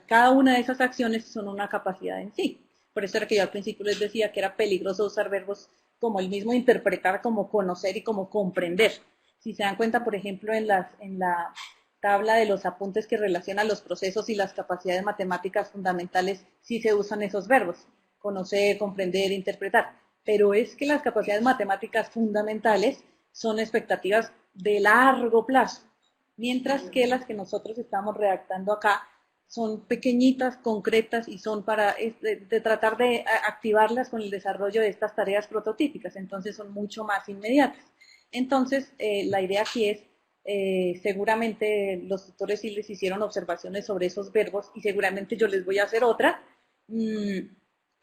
cada una de esas acciones son una capacidad en sí. Por eso era que yo al principio les decía que era peligroso usar verbos como el mismo interpretar, como conocer y como comprender. Si se dan cuenta, por ejemplo, en la tabla de los apuntes que relacionan los procesos y las capacidades matemáticas fundamentales, sí se usan esos verbos, conocer, comprender, interpretar. Pero es que las capacidades matemáticas fundamentales son expectativas de largo plazo. Mientras que las que nosotros estamos redactando acá son pequeñitas, concretas y son para de tratar de activarlas con el desarrollo de estas tareas prototípicas, entonces son mucho más inmediatas. Entonces, la idea aquí es, seguramente los tutores sí les hicieron observaciones sobre esos verbos y seguramente yo les voy a hacer otra,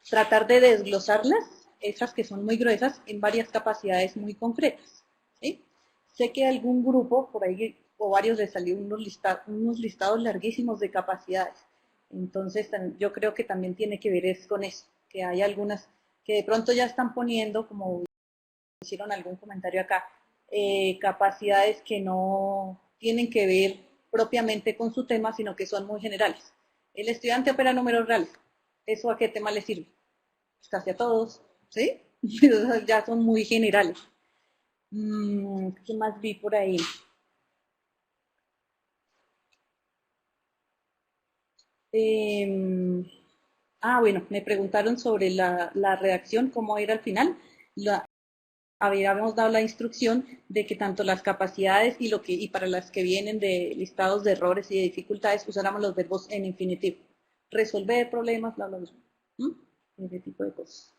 tratar de desglosarlas, esas que son muy gruesas, en varias capacidades muy concretas. ¿Sí? Sé que algún grupo, por ahí o varios les salió unos listados larguísimos de capacidades. Entonces yo creo que también tiene que ver con eso, que hay algunas que de pronto ya están poniendo, como hicieron algún comentario acá, capacidades que no tienen que ver propiamente con su tema, sino que son muy generales. El estudiante opera números reales. ¿Eso a qué tema le sirve? Pues casi a todos, ¿sí? Ya son muy generales. ¿Qué más vi por ahí? Bueno, me preguntaron sobre la redacción, cómo era al final. Habíamos dado la instrucción de que tanto las capacidades y para las que vienen de listados de errores y de dificultades usáramos los verbos en infinitivo. Resolver problemas, bla, bla, bla. Ese tipo de cosas.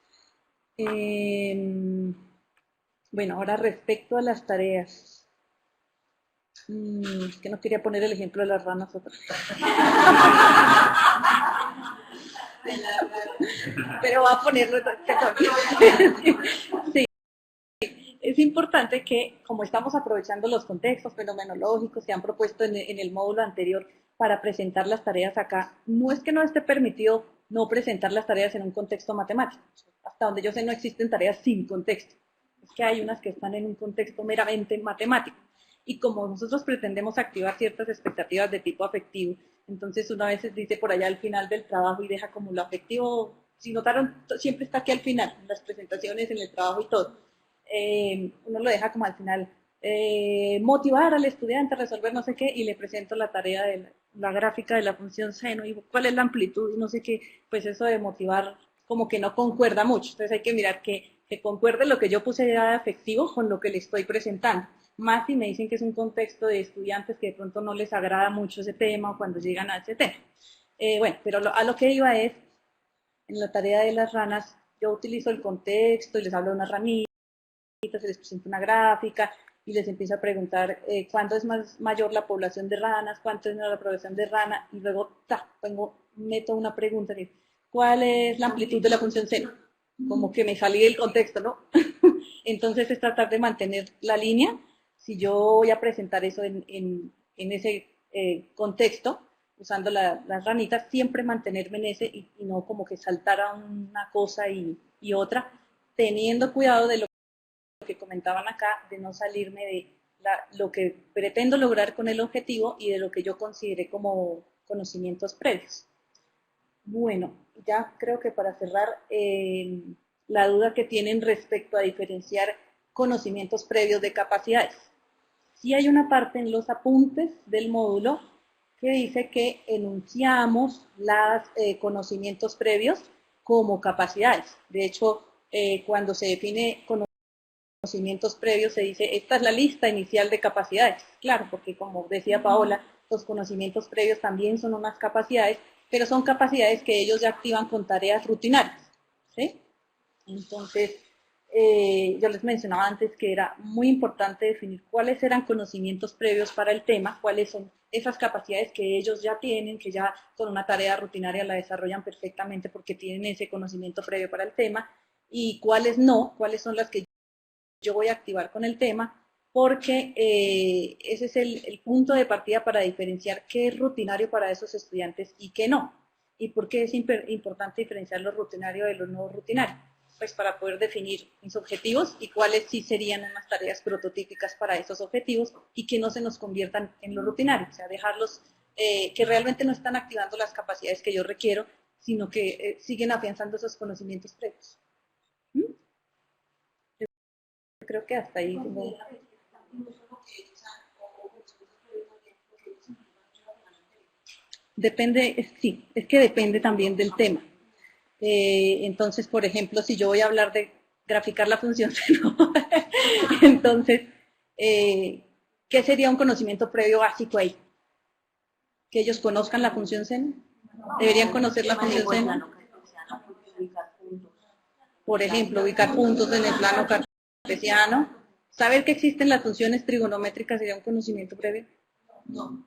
Bueno, ahora respecto a las tareas. Es que no quería poner el ejemplo de las ranas otra vez. Pero va a ponerlo. Sí. Es importante que, como estamos aprovechando los contextos fenomenológicos que han propuesto en el módulo anterior para presentar las tareas acá, no es que no esté permitido no presentar las tareas en un contexto matemático. Hasta donde yo sé no existen tareas sin contexto. Es que hay unas que están en un contexto meramente matemático. y como nosotros pretendemos activar ciertas expectativas de tipo afectivo, entonces uno a veces dice por allá al final del trabajo y deja como lo afectivo, si notaron, siempre está aquí al final, en las presentaciones, en el trabajo y todo. Uno lo deja como al final, motivar al estudiante a resolver no sé qué, y le presento la tarea de la gráfica de la función seno, y cuál es la amplitud, y no sé qué, pues eso de motivar como que no concuerda mucho, entonces hay que mirar que concuerde lo que yo puse de afectivo con lo que le estoy presentando, más si me dicen que es un contexto de estudiantes que de pronto no les agrada mucho ese tema o cuando llegan a ese tema. Bueno, pero a lo que iba es, en la tarea de las ranas, yo utilizo el contexto y les hablo de unas ranitas, se les presenta una gráfica y les empiezo a preguntar cuándo es mayor la población de ranas, cuánto es la población de rana, y luego meto una pregunta que ¿cuál es la amplitud de la función seno? Como que me salí del contexto, ¿no? Entonces es tratar de mantener la línea. Si yo voy a presentar eso en ese contexto, usando las ranitas, siempre mantenerme en ese y no como que saltar a una cosa y otra, teniendo cuidado de lo que comentaban acá, de no salirme de lo que pretendo lograr con el objetivo y de lo que yo consideré como conocimientos previos. Bueno, ya creo que para cerrar, la duda que tienen respecto a diferenciar conocimientos previos de capacidades. Sí hay una parte en los apuntes del módulo que dice que enunciamos los conocimientos previos como capacidades. De hecho, cuando se define conocimientos previos se dice, esta es la lista inicial de capacidades. Claro, porque como decía Paola, los conocimientos previos también son unas capacidades, pero son capacidades que ellos ya activan con tareas rutinarias, ¿sí? Entonces, yo les mencionaba antes que era muy importante definir cuáles eran conocimientos previos para el tema, cuáles son esas capacidades que ellos ya tienen, que ya con una tarea rutinaria la desarrollan perfectamente porque tienen ese conocimiento previo para el tema, y cuáles no, cuáles son las que yo voy a activar con el tema, porque ese es el punto de partida para diferenciar qué es rutinario para esos estudiantes y qué no. ¿Y por qué es importante diferenciar lo rutinario de lo no rutinario? Pues para poder definir mis objetivos y cuáles sí serían unas tareas prototípicas para esos objetivos y que no se nos conviertan en lo rutinario, o sea, dejarlos que realmente no están activando las capacidades que yo requiero, sino que siguen afianzando esos conocimientos previos. Yo creo que hasta ahí. Depende, sí, es que depende también del tema. Entonces, por ejemplo, si yo voy a hablar de graficar la función seno, entonces, ¿qué sería un conocimiento previo básico ahí? Que ellos conozcan la función seno. Deberían conocer la función seno. Por ejemplo, ubicar puntos en el plano cartesiano. ¿Saber que existen las funciones trigonométricas sería un conocimiento previo? No.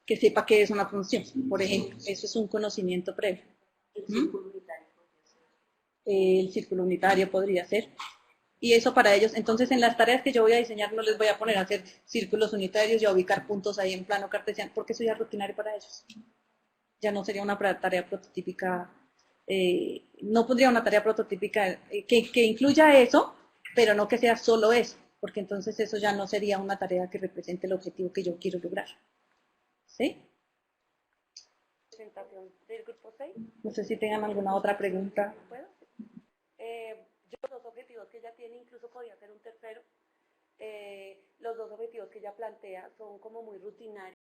Que sepa qué es una función, por ejemplo, eso es un conocimiento previo. El círculo unitario podría ser. Y eso para ellos, entonces en las tareas que yo voy a diseñar no les voy a poner a hacer círculos unitarios y a ubicar puntos ahí en plano cartesiano, porque eso ya es rutinario para ellos. Ya no sería una tarea prototípica. No pondría una tarea prototípica que incluya eso, pero no que sea solo eso, porque entonces eso ya no sería una tarea que represente el objetivo que yo quiero lograr. ¿Sí?
Presentación del grupo 6.
No sé si tengan alguna otra pregunta.
¿Puedo? Yo los objetivos que ella tiene, incluso podría ser un tercero. Los dos objetivos que ella plantea son como muy rutinarios,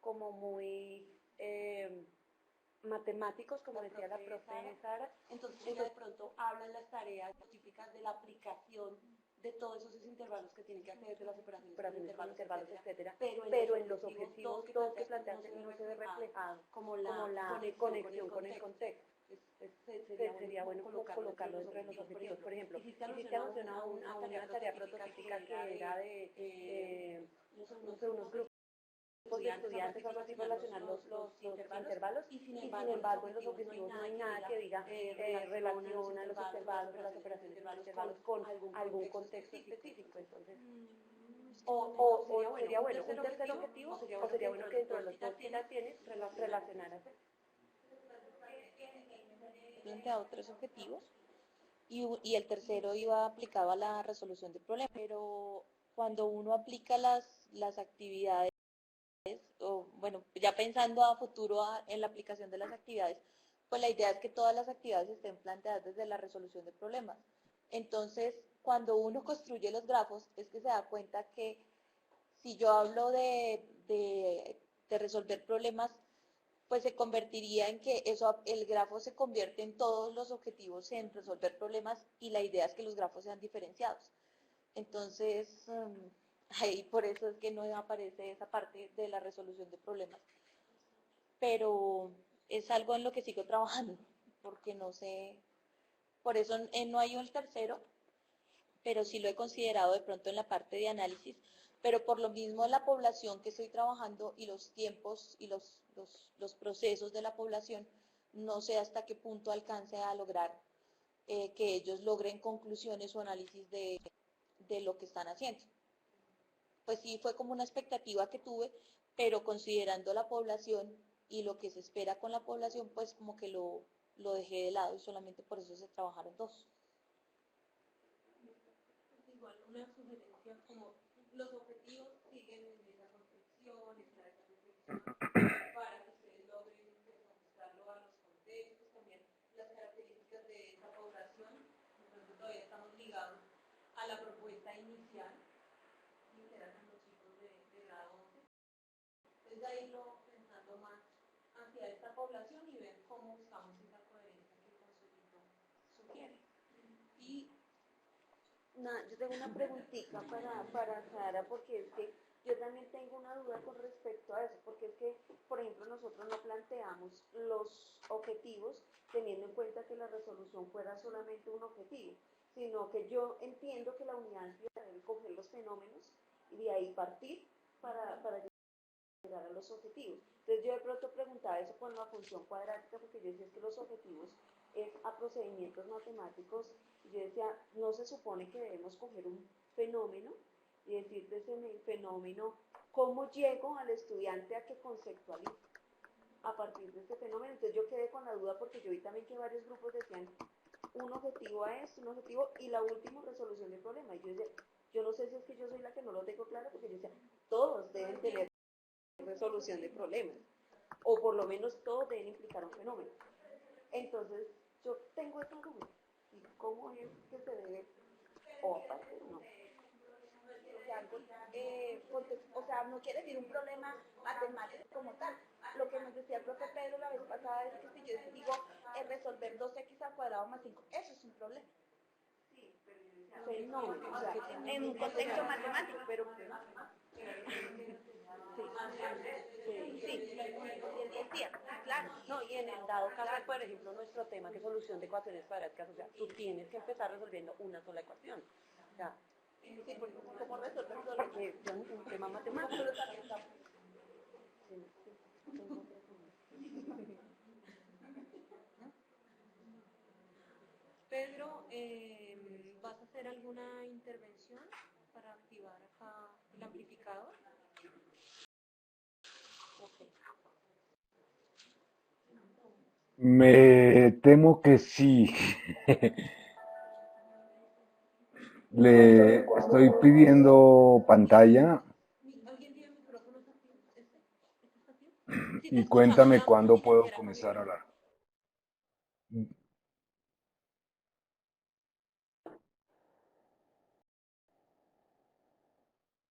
como muy matemáticos, como decía la profe Sara. Entonces ella de pronto habla en las tareas típicas de la aplicación de todos esos intervalos que tienen que hacer, de las operaciones con intervalos, etcétera. Pero en los objetivos todos que plantean no se ve reflejado como la conexión con el contexto. Sería bueno colocarlo dentro de los objetivos. Por ejemplo, hiciste alusión a una tarea prototípica que era de no sé, unos grupos de estudiantes, algo así, relacionar los intervalos, y sin embargo en los objetivos no hay nada que diga relaciona los intervalos, las operaciones de los intervalos con algún contexto específico. Entonces, O sería bueno un tercer objetivo, o sería bueno que dentro de los dos que ya tienes relacionaras.
Planteado 3 objetivos y el tercero iba aplicado a la resolución de problemas. Pero cuando uno aplica las actividades, o bueno, ya pensando a futuro en la aplicación de las actividades, pues la idea es que todas las actividades estén planteadas desde la resolución de problemas. Entonces, cuando uno construye los grafos, es que se da cuenta que si yo hablo de resolver problemas, pues se convertiría en que el grafo se convierte en todos los objetivos en resolver problemas y la idea es que los grafos sean diferenciados. Entonces, ahí por eso es que no aparece esa parte de la resolución de problemas. Pero es algo en lo que sigo trabajando, porque no sé, por eso no hay un tercero, pero sí lo he considerado de pronto en la parte de análisis, pero por lo mismo la población que estoy trabajando y los tiempos y los procesos de la población, no sé hasta qué punto alcance a lograr que ellos logren conclusiones o análisis de lo que están haciendo. Pues sí, fue como una expectativa que tuve, pero considerando la población y lo que se espera con la población, pues como que lo dejé de lado y solamente por eso se trabajaron 2.
Igual una sugerencia como los objetivos siguen en esa construcción, está esa reflexión, para que ustedes logren ajustarlo a los contextos, también las características de esa población. Nosotros todavía estamos ligados a la propuesta inicial, que eran los chicos de grado 11. Entonces ahí lo pensando más hacia esta población y ver cómo buscamos esa coherencia que el consulito sugiere. Y
Yo tengo una preguntita para Sara, porque es que yo también tengo una duda con respecto a eso, porque es que, por ejemplo, nosotros no planteamos los objetivos teniendo en cuenta que la resolución fuera solamente un objetivo, sino que yo entiendo que la unidad debe coger los fenómenos y de ahí partir para llegar a los objetivos. Entonces yo de pronto preguntaba eso con la función cuadrática, porque yo decía que los objetivos es a procedimientos matemáticos, y yo decía, no se supone que debemos coger un fenómeno y decir de ese fenómeno cómo llego al estudiante a que conceptualice a partir de este fenómeno. Entonces yo quedé con la duda, porque yo vi también que varios grupos decían un objetivo a esto, un objetivo, y la última resolución del problema. Y yo decía, yo no sé si es que yo soy la que no lo tengo claro, porque yo decía, todos deben tener resolución de problemas, o por lo menos todos deben implicar un fenómeno. Entonces, yo tengo esta duda, ¿y cómo es que se debe, o aparte, no?
O sea, no quiere decir un problema matemático como tal. Lo que nos decía el profe Pedro la vez pasada es que si yo digo resolver 2x al cuadrado más 5, eso es un problema.
Fenómeno, o sea,
En un contexto matemático, pero
sí, claro. No, y en el dado caso, por ejemplo, nuestro tema que es solución de ecuaciones cuadráticas, o sea, tú tienes que empezar resolviendo una sola ecuación. O sea,
sí, porque ¿cómo resolver solo?
porque un tema matemático, pero también está...
Pedro, ¿vas a hacer alguna intervención para activar acá el amplificador? Okay.
Me temo que sí. Le estoy pidiendo pantalla
¿Alguien tiene micrófonos activos? ¿Está activo?
y cuéntame cuándo puedo comenzar a hablar.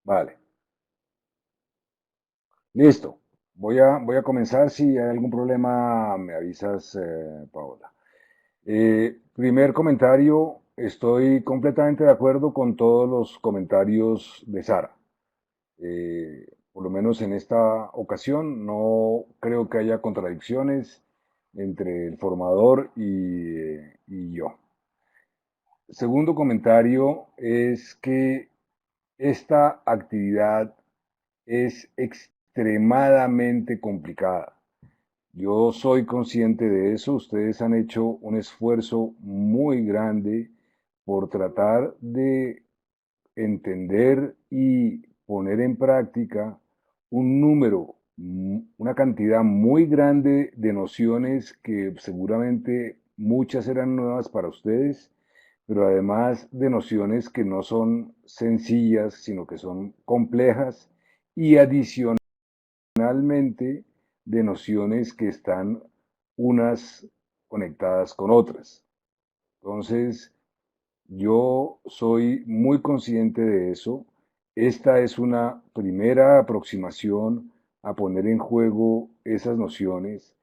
Vale. Listo. Voy a comenzar. Si hay algún problema, me avisas, Paola. Primer comentario. Estoy completamente de acuerdo con todos los comentarios de Sara. Por lo menos en esta ocasión no creo que haya contradicciones entre el formador y yo. Segundo comentario es que esta actividad es extremadamente complicada. Yo soy consciente de eso. Ustedes han hecho un esfuerzo muy grande por tratar de entender y poner en práctica un número, una cantidad muy grande de nociones que seguramente muchas eran nuevas para ustedes, pero además de nociones que no son sencillas, sino que son complejas y adicionalmente de nociones que están unas conectadas con otras. Entonces, yo soy muy consciente de eso. Esta es una primera aproximación a poner en juego esas nociones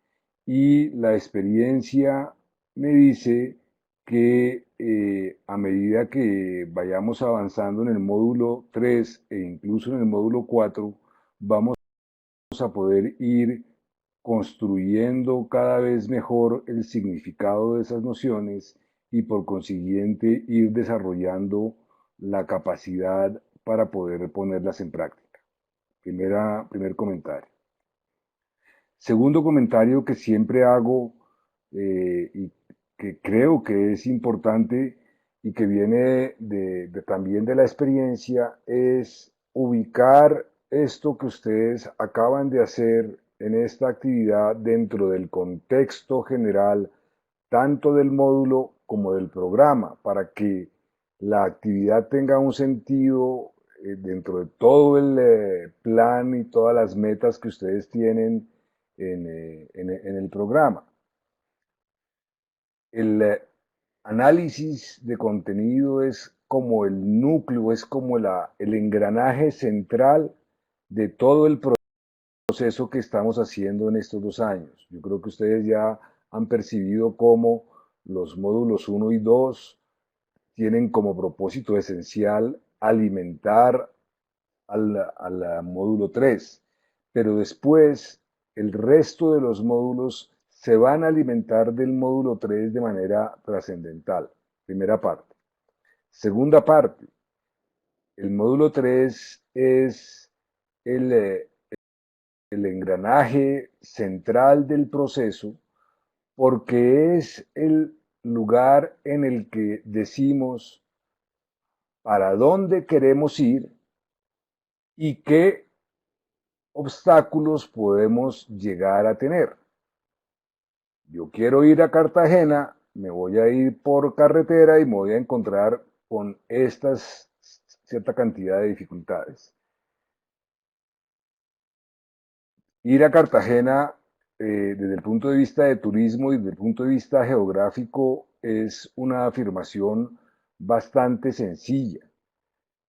y la experiencia me dice que a medida que vayamos avanzando en el módulo 3 e incluso en el módulo 4, vamos a poder ir construyendo cada vez mejor el significado de esas nociones y por consiguiente ir desarrollando la capacidad para poder ponerlas en práctica. Primer comentario. Segundo comentario que siempre hago y que creo que es importante y que viene también de la experiencia es ubicar esto que ustedes acaban de hacer en esta actividad dentro del contexto general tanto del módulo como del programa para que la actividad tenga un sentido dentro de todo el plan y todas las metas que ustedes tienen en el programa. El análisis de contenido es como el núcleo, es como el engranaje central de todo el proceso que estamos haciendo en estos 2 años. Yo creo que ustedes ya han percibido cómo los módulos 1 y 2 tienen como propósito esencial alimentar al módulo 3, pero después el resto de los módulos se van a alimentar del módulo 3 de manera trascendental. Primera parte. Segunda parte, el módulo 3 es el engranaje central del proceso porque es el lugar en el que decimos para dónde queremos ir y qué obstáculos podemos llegar a tener. Yo quiero ir a Cartagena, me voy a ir por carretera y me voy a encontrar con estas cierta cantidad de dificultades. Ir a Cartagena desde el punto de vista de turismo y desde el punto de vista geográfico es una afirmación bastante sencilla,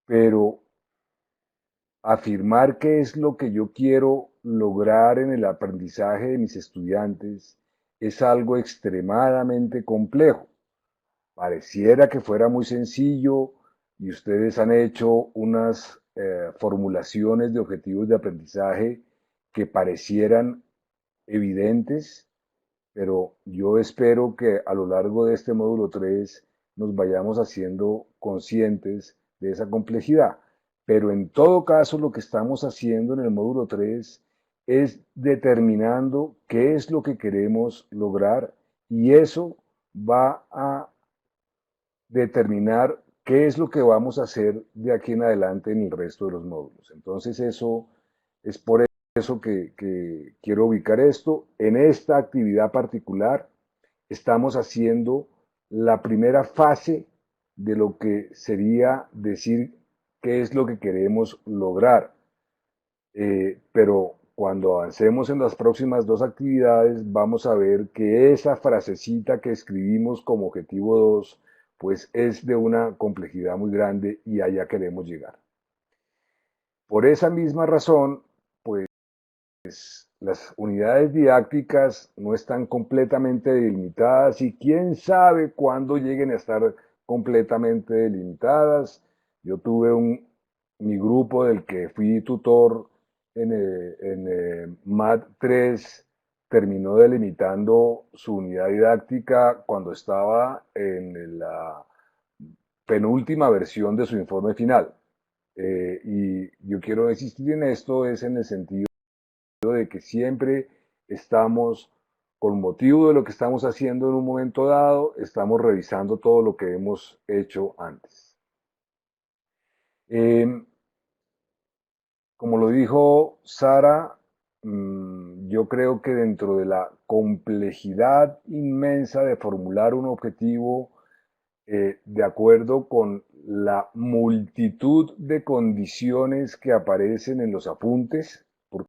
pero afirmar qué es lo que yo quiero lograr en el aprendizaje de mis estudiantes es algo extremadamente complejo. Pareciera que fuera muy sencillo y ustedes han hecho unas formulaciones de objetivos de aprendizaje que parecieran evidentes, pero yo espero que a lo largo de este módulo 3 nos vayamos haciendo conscientes de esa complejidad. Pero en todo caso lo que estamos haciendo en el módulo 3 es determinando qué es lo que queremos lograr y eso va a determinar qué es lo que vamos a hacer de aquí en adelante en el resto de los módulos. Entonces eso es por eso que quiero ubicar esto. En esta actividad particular estamos haciendo la primera fase de lo que sería decir qué es lo que queremos lograr. Pero cuando avancemos en las próximas 2 actividades vamos a ver que esa frasecita que escribimos como objetivo 2 pues es de una complejidad muy grande y allá queremos llegar. Por esa misma razón, pues las unidades didácticas no están completamente delimitadas y quién sabe cuándo lleguen a estar completamente delimitadas. Yo tuve mi grupo del que fui tutor en MAT 3 terminó delimitando su unidad didáctica cuando estaba en la penúltima versión de su informe final. Y yo quiero insistir en esto, es en el sentido de que siempre estamos, con motivo de lo que estamos haciendo en un momento dado, estamos revisando todo lo que hemos hecho antes. como lo dijo Sara, yo creo que dentro de la complejidad inmensa de formular un objetivo de acuerdo con la multitud de condiciones que aparecen en los apuntes, porque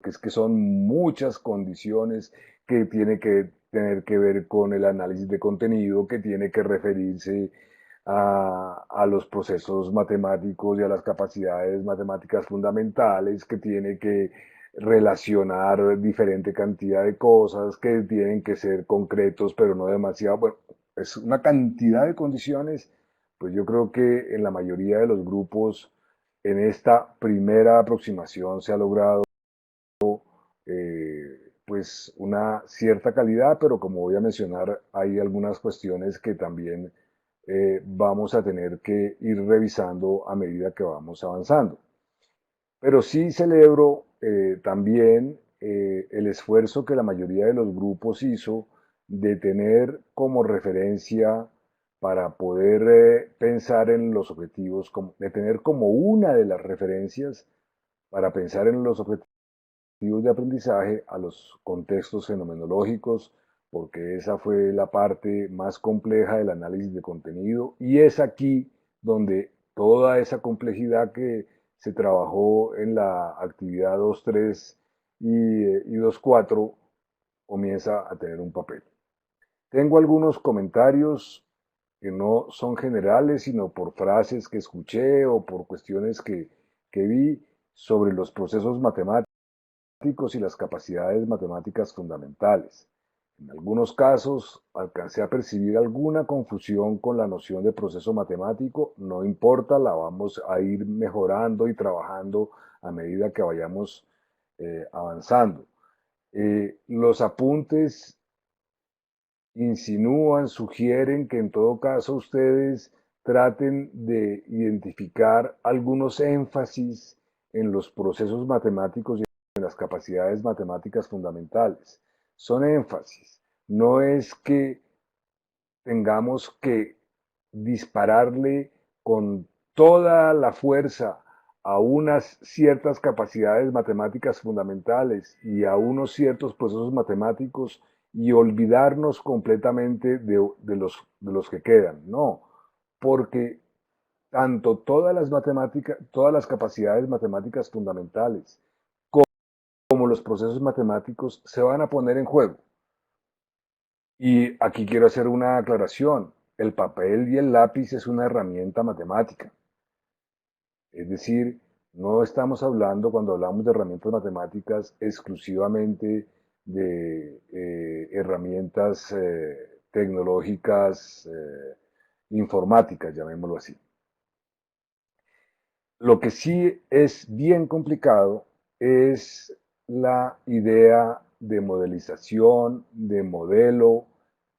es que son muchas condiciones que tiene que tener que ver con el análisis de contenido, que tiene que referirse a los procesos matemáticos y a las capacidades matemáticas fundamentales, que tiene que relacionar diferente cantidad de cosas, que tienen que ser concretos, pero no demasiado. Bueno, es una cantidad de condiciones, pues yo creo que en la mayoría de los grupos, en esta primera aproximación se ha logrado pues una cierta calidad, pero como voy a mencionar, hay algunas cuestiones que también vamos a tener que ir revisando a medida que vamos avanzando. Pero sí celebro también el esfuerzo que la mayoría de los grupos hizo de tener como referencia para poder pensar en los objetivos, de tener como una de las referencias para pensar en los objetivos de aprendizaje a los contextos fenomenológicos, porque esa fue la parte más compleja del análisis de contenido y es aquí donde toda esa complejidad que se trabajó en la actividad 2.3 y 2.4 comienza a tener un papel. Tengo algunos comentarios que no son generales, sino por frases que escuché o por cuestiones que vi sobre los procesos matemáticos y las capacidades matemáticas fundamentales. En algunos casos alcancé a percibir alguna confusión con la noción de proceso matemático, no importa, la vamos a ir mejorando y trabajando a medida que vayamos avanzando. Los apuntes insinúan, sugieren que en todo caso ustedes traten de identificar algunos énfasis en los procesos matemáticos y en las capacidades matemáticas fundamentales. Son énfasis, no es que tengamos que dispararle con toda la fuerza a unas ciertas capacidades matemáticas fundamentales y a unos ciertos procesos matemáticos y olvidarnos completamente de los que quedan. No, porque tanto todas las matemáticas, todas las capacidades matemáticas fundamentales como los procesos matemáticos se van a poner en juego. Y aquí quiero hacer una aclaración. El papel y el lápiz es una herramienta matemática. Es decir, no estamos hablando, cuando hablamos de herramientas matemáticas, exclusivamente de herramientas tecnológicas, informáticas, llamémoslo así. Lo que sí es bien complicado es la idea de modelización, de modelo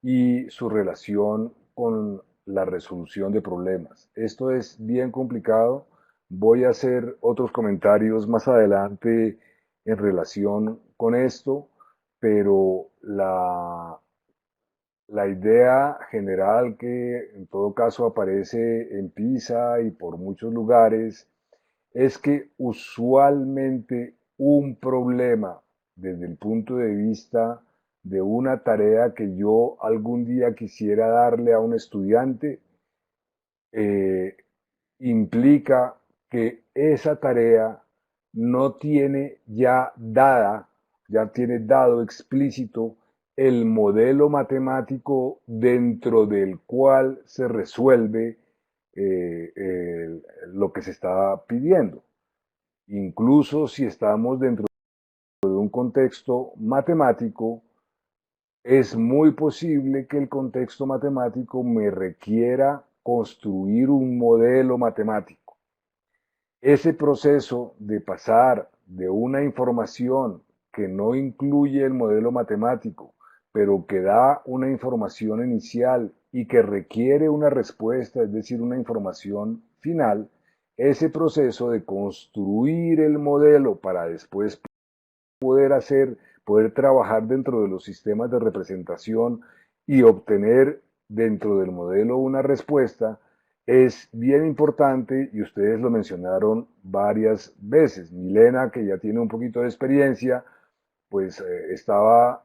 y su relación con la resolución de problemas. Esto es bien complicado. Voy a hacer otros comentarios más adelante en relación con esto, pero la idea general que en todo caso aparece en PISA y por muchos lugares es que usualmente un problema desde el punto de vista de una tarea que yo algún día quisiera darle a un estudiante, implica que esa tarea no tiene ya tiene dado explícito el modelo matemático dentro del cual se resuelve lo que se está pidiendo. Incluso si estamos dentro de un contexto matemático, es muy posible que el contexto matemático me requiera construir un modelo matemático. Ese proceso de pasar de una información que no incluye el modelo matemático, pero que da una información inicial y que requiere una respuesta, es decir, una información final, ese proceso de construir el modelo para después poder trabajar dentro de los sistemas de representación y obtener dentro del modelo una respuesta, es bien importante y ustedes lo mencionaron varias veces. Milena, que ya tiene un poquito de experiencia, pues estaba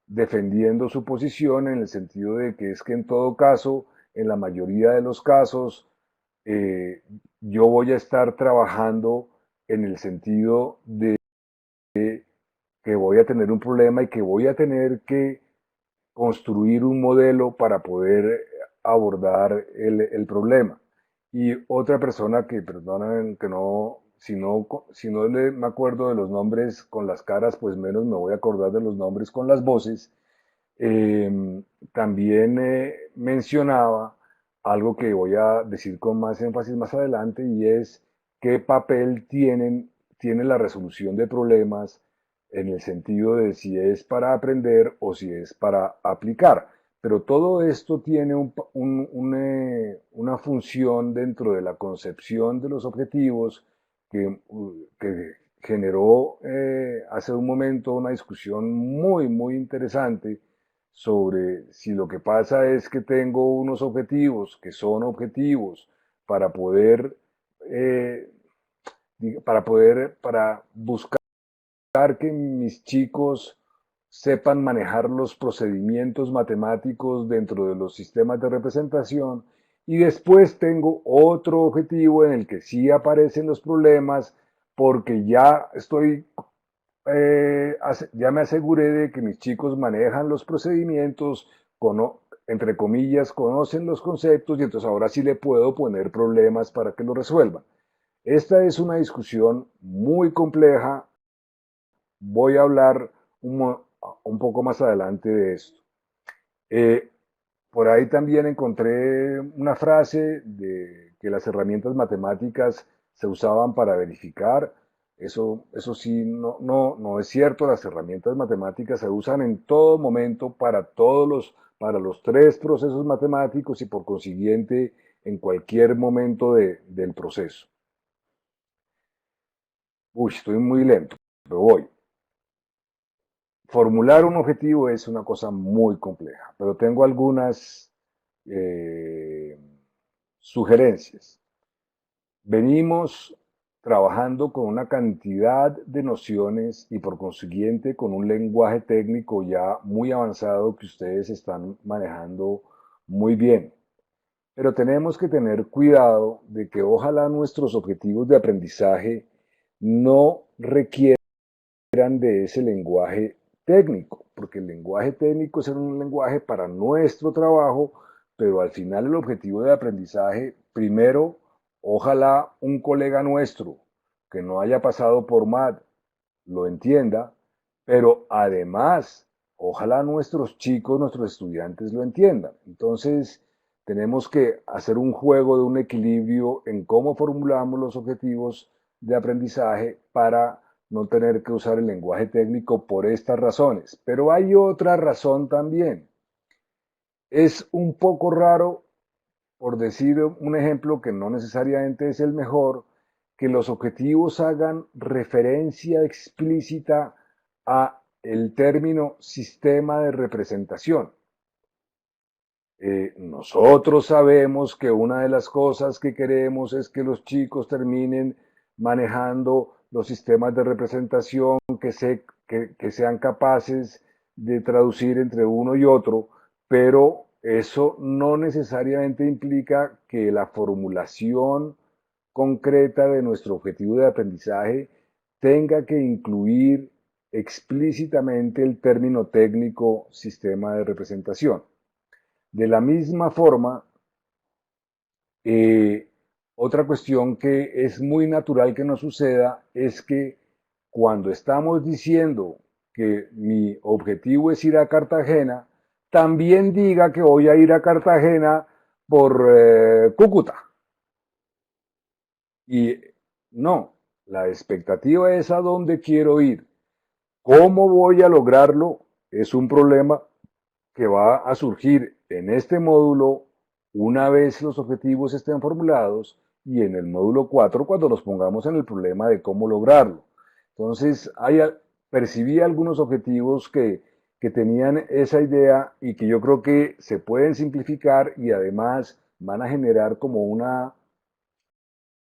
defendiendo su posición en el sentido de que es que en todo caso, en la mayoría de los casos, eh, yo voy a estar trabajando en el sentido de que voy a tener un problema y que voy a tener que construir un modelo para poder abordar el problema. Y otra persona que, perdonen que no, si no me acuerdo de los nombres con las caras, pues menos me voy a acordar de los nombres con las voces, también mencionaba algo que voy a decir con más énfasis más adelante y es qué papel tiene la resolución de problemas en el sentido de si es para aprender o si es para aplicar. Pero todo esto tiene una función dentro de la concepción de los objetivos que generó hace un momento una discusión muy, muy interesante sobre si lo que pasa es que tengo unos objetivos que son objetivos para poder, eh, para buscar que mis chicos sepan manejar los procedimientos matemáticos dentro de los sistemas de representación y después tengo otro objetivo en el que sí aparecen los problemas porque ya me aseguré de que mis chicos manejan los procedimientos, entre comillas, conocen los conceptos y entonces ahora sí le puedo poner problemas para que lo resuelvan. Esta es una discusión muy compleja. Voy a hablar un poco más adelante de esto. Por ahí también encontré una frase de que las herramientas matemáticas se usaban para verificar. Eso sí, no es cierto. Las herramientas matemáticas se usan en todo momento para los tres procesos matemáticos y por consiguiente en cualquier momento del proceso. Uy, estoy muy lento, pero voy. Formular un objetivo es una cosa muy compleja, pero tengo algunas sugerencias. Venimos trabajando con una cantidad de nociones y por consiguiente con un lenguaje técnico ya muy avanzado que ustedes están manejando muy bien. Pero tenemos que tener cuidado de que ojalá nuestros objetivos de aprendizaje no requieran de ese lenguaje técnico, porque el lenguaje técnico es un lenguaje para nuestro trabajo, pero al final el objetivo de aprendizaje, primero, ojalá un colega nuestro que no haya pasado por MAT lo entienda, pero además, ojalá nuestros chicos, nuestros estudiantes lo entiendan. Entonces, tenemos que hacer un juego de un equilibrio en cómo formulamos los objetivos de aprendizaje para no tener que usar el lenguaje técnico por estas razones. Pero hay otra razón también. Es un poco raro, por decir un ejemplo que no necesariamente es el mejor, que los objetivos hagan referencia explícita a el término sistema de representación. Nosotros sabemos que una de las cosas que queremos es que los chicos terminen manejando los sistemas de representación que sean capaces de traducir entre uno y otro, pero eso no necesariamente implica que la formulación concreta de nuestro objetivo de aprendizaje tenga que incluir explícitamente el término técnico sistema de representación. De la misma forma, otra cuestión que es muy natural que nos suceda es que cuando estamos diciendo que mi objetivo es ir a Cartagena, también diga que voy a ir a Cartagena por Cúcuta. Y no, la expectativa es a dónde quiero ir. ¿Cómo voy a lograrlo? Es un problema que va a surgir en este módulo una vez los objetivos estén formulados y en el módulo 4 cuando nos pongamos en el problema de cómo lograrlo. Entonces, percibí algunos objetivos que tenían esa idea y que yo creo que se pueden simplificar y además van a generar como una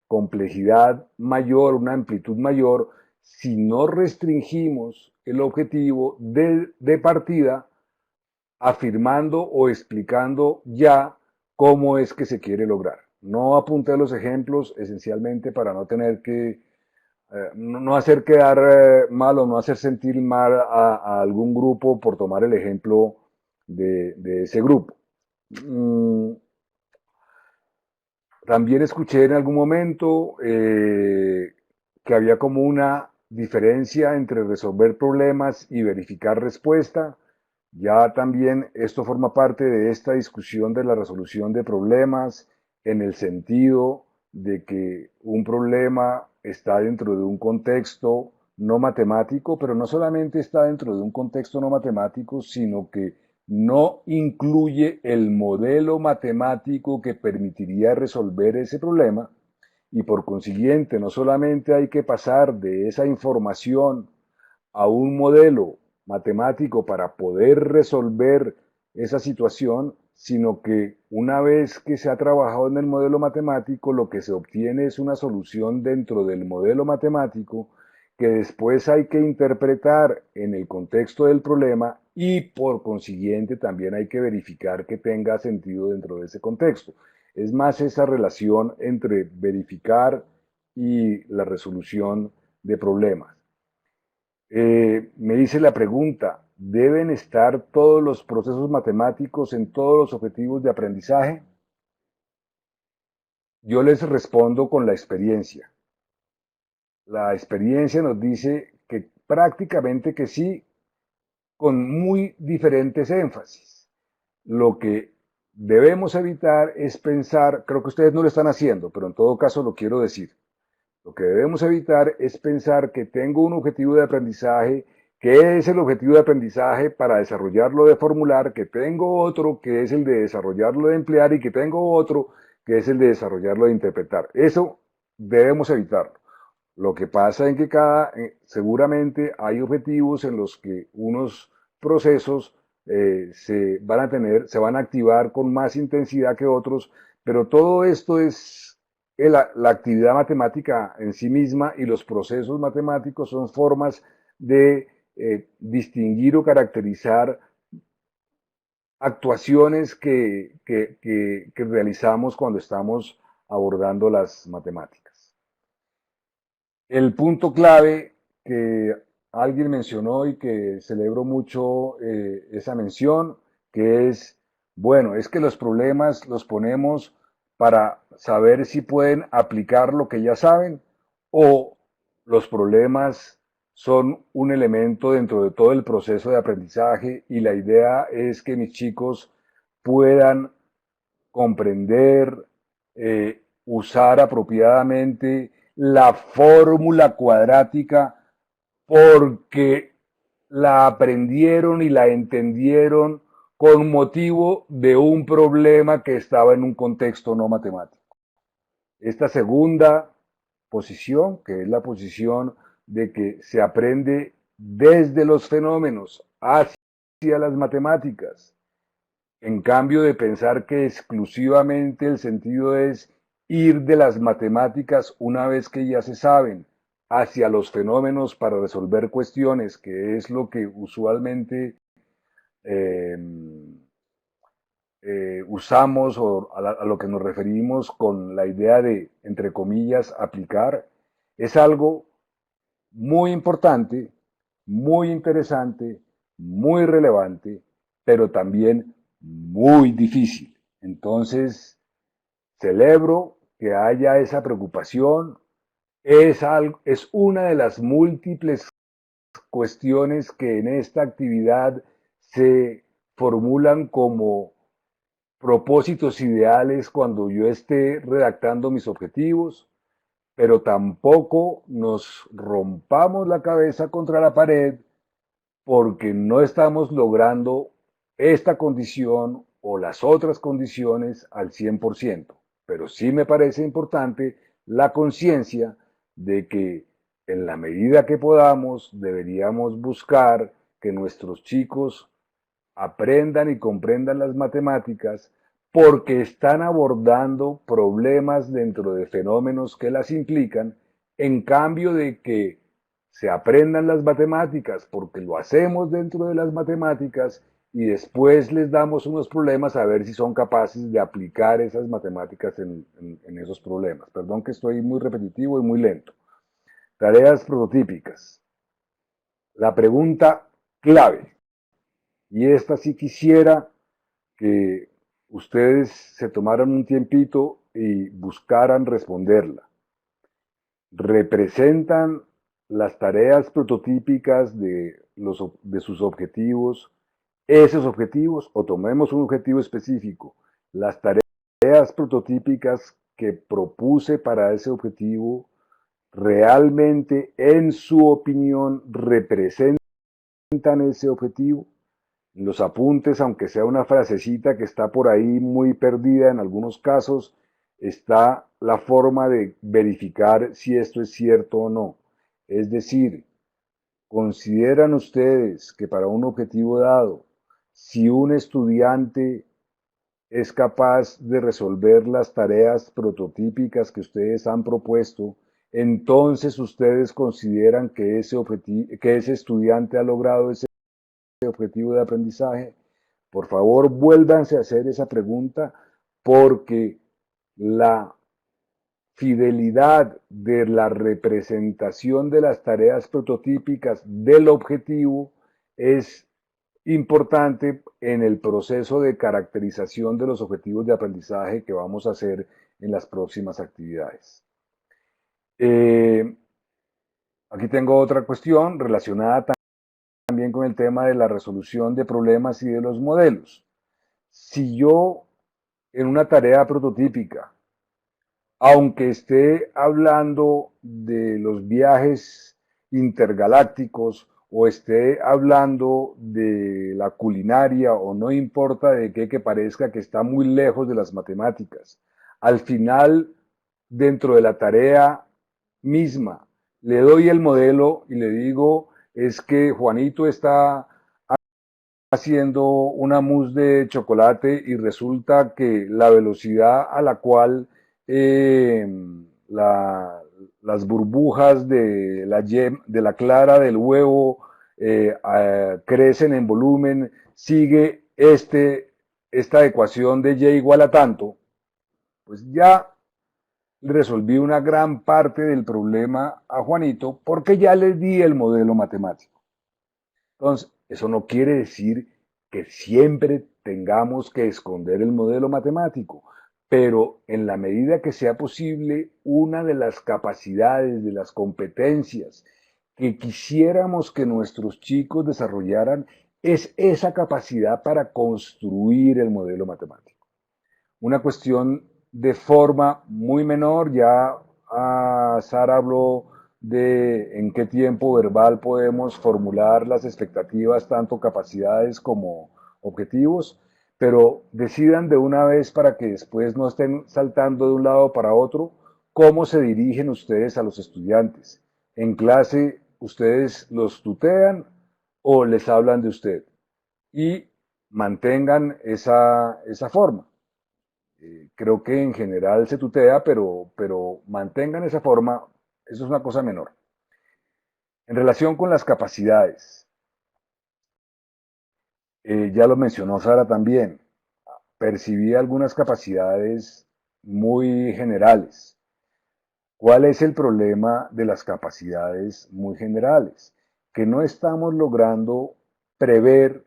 complejidad mayor, una amplitud mayor, si no restringimos el objetivo de partida, afirmando o explicando ya cómo es que se quiere lograr. No apunté los ejemplos esencialmente para no tener que, no hacer quedar mal o no hacer sentir mal a algún grupo por tomar el ejemplo de ese grupo. También escuché en algún momento que había como una diferencia entre resolver problemas y verificar respuesta. Ya también esto forma parte de esta discusión de la resolución de problemas en el sentido de que un problema está dentro de un contexto no matemático, pero no solamente está dentro de un contexto no matemático, sino que no incluye el modelo matemático que permitiría resolver ese problema y por consiguiente no solamente hay que pasar de esa información a un modelo matemático para poder resolver esa situación, sino que una vez que se ha trabajado en el modelo matemático, lo que se obtiene es una solución dentro del modelo matemático que después hay que interpretar en el contexto del problema y por consiguiente también hay que verificar que tenga sentido dentro de ese contexto. Es más esa relación entre verificar y la resolución de problemas. Me hice la pregunta, ¿deben estar todos los procesos matemáticos en todos los objetivos de aprendizaje? Yo les respondo con la experiencia. La experiencia nos dice que prácticamente que sí, con muy diferentes énfasis. Lo que debemos evitar es pensar, creo que ustedes no lo están haciendo, pero en todo caso lo quiero decir. Lo que debemos evitar es pensar que tengo un objetivo de aprendizaje, que es el objetivo de aprendizaje para desarrollarlo de formular, que tengo otro que es el de desarrollarlo de emplear y que tengo otro que es el de desarrollarlo de interpretar. Eso debemos evitarlo. Lo que pasa es que seguramente hay objetivos en los que unos procesos se van a activar con más intensidad que otros, pero todo esto es la actividad matemática en sí misma y los procesos matemáticos son formas de distinguir o caracterizar actuaciones que realizamos cuando estamos abordando las matemáticas. El punto clave que alguien mencionó y que celebro mucho esa mención, que es, bueno, es que los problemas los ponemos para saber si pueden aplicar lo que ya saben o los problemas son un elemento dentro de todo el proceso de aprendizaje y la idea es que mis chicos puedan comprender, usar apropiadamente la fórmula cuadrática porque la aprendieron y la entendieron con motivo de un problema que estaba en un contexto no matemático. Esta segunda posición, que es la posición de que se aprende desde los fenómenos hacia las matemáticas, en cambio de pensar que exclusivamente el sentido es ir de las matemáticas una vez que ya se saben hacia los fenómenos para resolver cuestiones, que es lo que usualmente usamos o a lo que nos referimos con la idea de, entre comillas, aplicar, es algo muy importante, muy interesante, muy relevante, pero también muy difícil. Entonces, celebro que haya esa preocupación, es una de las múltiples cuestiones que en esta actividad se formulan como propósitos ideales cuando yo esté redactando mis objetivos, pero tampoco nos rompamos la cabeza contra la pared porque no estamos logrando esta condición o las otras condiciones al 100%. Pero sí me parece importante la conciencia de que en la medida que podamos deberíamos buscar que nuestros chicos aprendan y comprendan las matemáticas porque están abordando problemas dentro de fenómenos que las implican, en cambio de que se aprendan las matemáticas porque lo hacemos dentro de las matemáticas y después les damos unos problemas a ver si son capaces de aplicar esas matemáticas en esos problemas. Perdón que estoy muy repetitivo y muy lento. Tareas prototípicas. La pregunta clave, y esta sí quisiera que ustedes se tomaran un tiempito y buscaran responderla. ¿Representan las tareas prototípicas de sus objetivos esos objetivos? O tomemos un objetivo específico. Las tareas prototípicas que propuse para ese objetivo realmente, en su opinión, representan ese objetivo. En los apuntes, aunque sea una frasecita que está por ahí muy perdida en algunos casos, está la forma de verificar si esto es cierto o no. Es decir, ¿consideran ustedes que para un objetivo dado, si un estudiante es capaz de resolver las tareas prototípicas que ustedes han propuesto, entonces ustedes consideran que ese estudiante ha logrado ese objetivo de aprendizaje? Por favor, vuélvanse a hacer esa pregunta, porque la fidelidad de la representación de las tareas prototípicas del objetivo es importante en el proceso de caracterización de los objetivos de aprendizaje que vamos a hacer en las próximas actividades. Aquí tengo otra cuestión relacionada también con el tema de la resolución de problemas y de los modelos. Si yo en una tarea prototípica, aunque esté hablando de los viajes intergalácticos o esté hablando de la culinaria o no importa de qué, que parezca que está muy lejos de las matemáticas, al final, dentro de la tarea misma, le doy el modelo y le digo, es que Juanito está haciendo una mousse de chocolate y resulta que la velocidad a la cual las burbujas de la clara del huevo crecen en volumen, sigue esta ecuación de y igual a tanto, pues ya le resolví una gran parte del problema a Juanito porque ya le di el modelo matemático. Entonces, eso no quiere decir que siempre tengamos que esconder el modelo matemático, pero en la medida que sea posible, una de las capacidades, de las competencias que quisiéramos que nuestros chicos desarrollaran es esa capacidad para construir el modelo matemático. Una cuestión de forma muy menor, ya Sara habló de en qué tiempo verbal podemos formular las expectativas, tanto capacidades como objetivos, pero decidan de una vez para que después no estén saltando de un lado para otro, cómo se dirigen ustedes a los estudiantes. En clase, ¿ustedes los tutean o les hablan de usted? Y mantengan esa forma. Creo que en general se tutea, pero mantengan esa forma, eso es una cosa menor. En relación con las capacidades, ya lo mencionó Sara también, percibí algunas capacidades muy generales. ¿Cuál es el problema de las capacidades muy generales? Que no estamos logrando prever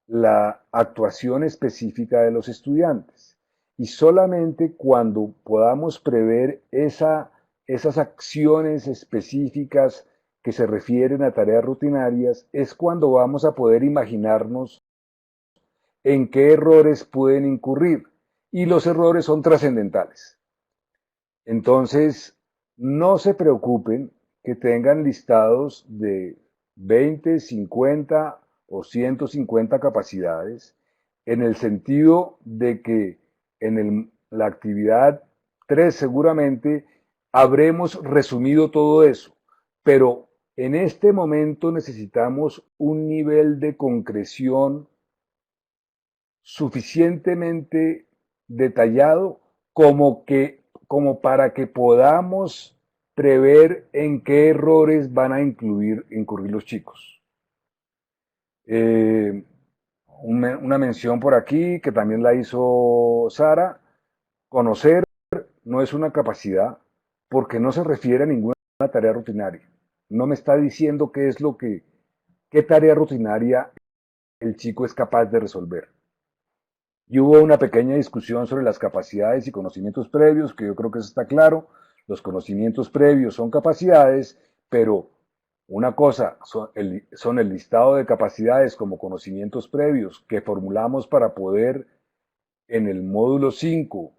la actuación específica de los estudiantes. Y solamente cuando podamos prever esas acciones específicas que se refieren a tareas rutinarias, es cuando vamos a poder imaginarnos en qué errores pueden incurrir. Y los errores son trascendentales. Entonces, no se preocupen que tengan listados de 20, 50 o 150 capacidades, en el sentido de que en la actividad 3 seguramente habremos resumido todo eso, pero en este momento necesitamos un nivel de concreción suficientemente detallado como para que podamos prever en qué errores van a incurrir los chicos. Una mención por aquí que también la hizo Sara: conocer no es una capacidad porque no se refiere a ninguna tarea rutinaria. No me está diciendo qué tarea rutinaria el chico es capaz de resolver. Y hubo una pequeña discusión sobre las capacidades y conocimientos previos, que yo creo que eso está claro. Los conocimientos previos son capacidades, pero una cosa son el listado de capacidades como conocimientos previos que formulamos para poder en el módulo 5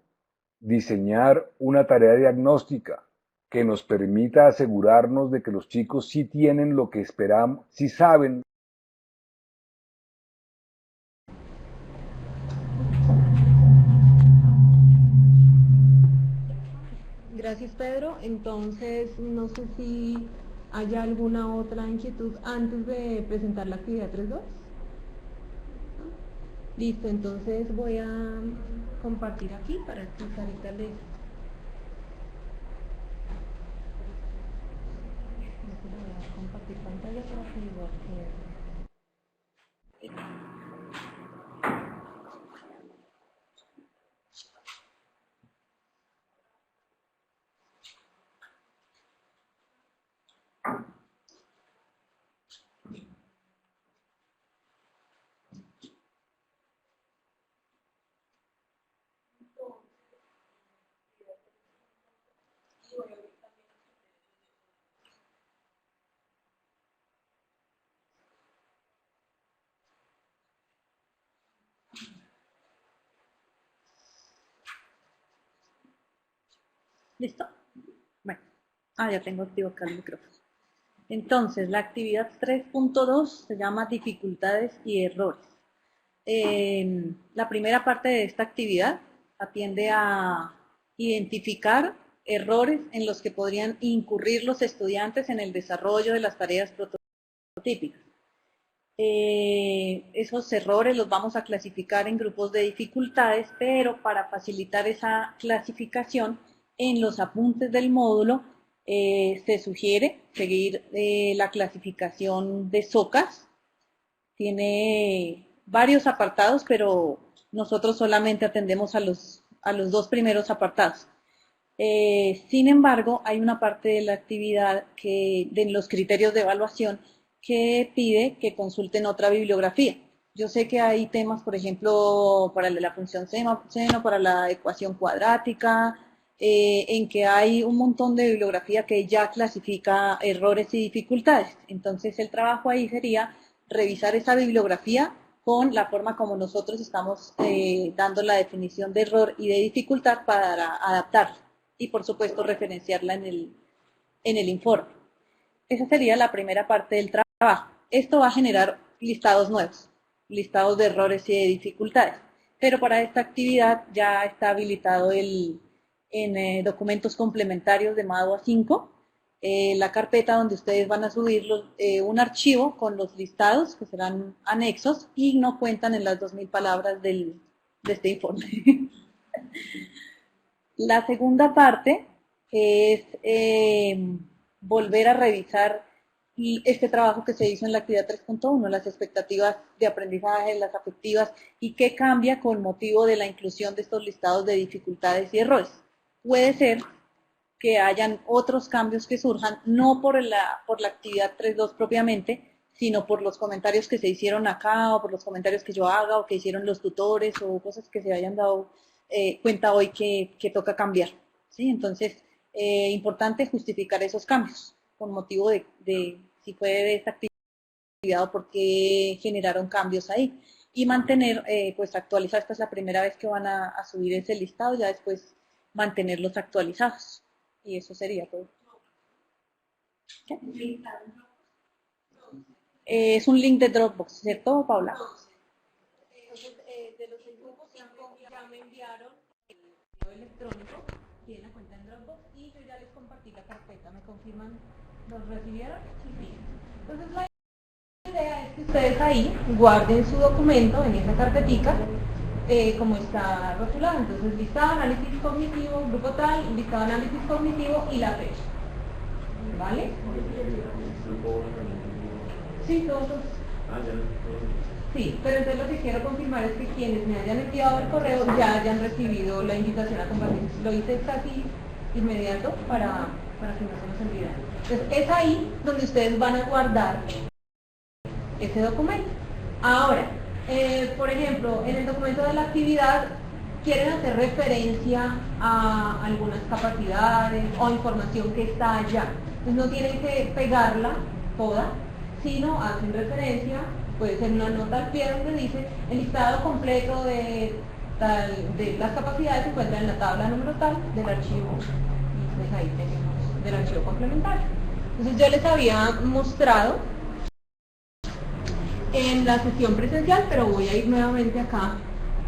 diseñar una tarea diagnóstica que nos permita asegurarnos de que los chicos sí tienen lo que esperamos, sí saben.
Gracias, Pedro. Entonces, no sé si hay alguna otra inquietud antes de presentar la actividad 3.2. Listo, entonces voy a compartir aquí para que Sarita les... Voy a compartir pantalla para que igual que...
¿Listo? Bueno, ya tengo activo acá el micrófono. Entonces, la actividad 3.2 se llama dificultades y errores. La primera parte de esta actividad atiende a identificar errores en los que podrían incurrir los estudiantes en el desarrollo de las tareas prototípicas. Esos errores los vamos a clasificar en grupos de dificultades, pero para facilitar esa clasificación, en los apuntes del módulo se sugiere seguir la clasificación de SOCAS. Tiene varios apartados, pero nosotros solamente atendemos a los 2 primeros apartados. Sin embargo, hay una parte de la actividad de los criterios de evaluación que pide que consulten otra bibliografía. Yo sé que hay temas, por ejemplo, para la función seno, para la ecuación cuadrática, en que hay un montón de bibliografía que ya clasifica errores y dificultades. Entonces el trabajo ahí sería revisar esa bibliografía con la forma como nosotros estamos dando la definición de error y de dificultad para adaptarla y por supuesto referenciarla en el informe. Esa sería la primera parte del trabajo. Esto va a generar listados nuevos, listados de errores y de dificultades, pero para esta actividad ya está habilitado en documentos complementarios de MADOA 5, la carpeta donde ustedes van a subir un archivo con los listados que serán anexos y no cuentan en las 2000 palabras de este informe. La segunda parte es volver a revisar este trabajo que se hizo en la actividad 3.1, las expectativas de aprendizaje, las afectivas y qué cambia con motivo de la inclusión de estos listados de dificultades y errores. Puede ser que hayan otros cambios que surjan, no por la actividad 3.2 propiamente, sino por los comentarios que se hicieron acá, o por los comentarios que yo haga, o que hicieron los tutores, o cosas que se hayan dado cuenta hoy que toca cambiar. ¿Sí? Entonces, importante justificar esos cambios, con motivo de si fue de esta actividad o por qué generaron cambios ahí. Y mantener, pues actualizar, esta es la primera vez que van a subir ese listado, ya después mantenerlos actualizados. Y eso sería todo. ¿Qué? Es un link de Dropbox, ¿cierto, Paula?
Entonces, de los 6 grupos ya me enviaron el correo electrónico, tienen la cuenta en Dropbox y yo ya les compartí la carpeta. ¿Me confirman? ¿Los recibieron? Sí. Entonces la idea es que ustedes ahí guarden su documento en esa carpetica. como está rotulado. Entonces, listado, análisis cognitivo, grupo tal, listado, análisis cognitivo y la fecha. ¿Vale? Sí, todos. Sí, pero entonces lo que quiero confirmar es que quienes me hayan enviado el correo ya hayan recibido la invitación a compartir. Lo hice casi inmediato para que no se nos olvide. Entonces, es ahí donde ustedes van a guardar ese documento. Ahora, por ejemplo, en el documento de la actividad quieren hacer referencia a algunas capacidades o información que está allá. Entonces no tienen que pegarla toda, sino hacen referencia, puede ser una nota al pie donde dice el listado completo de las capacidades se encuentra en la tabla número tal del archivo, y pues ahí tenemos del archivo complementario. Entonces yo les había mostrado en la sesión presencial, pero voy a ir nuevamente acá.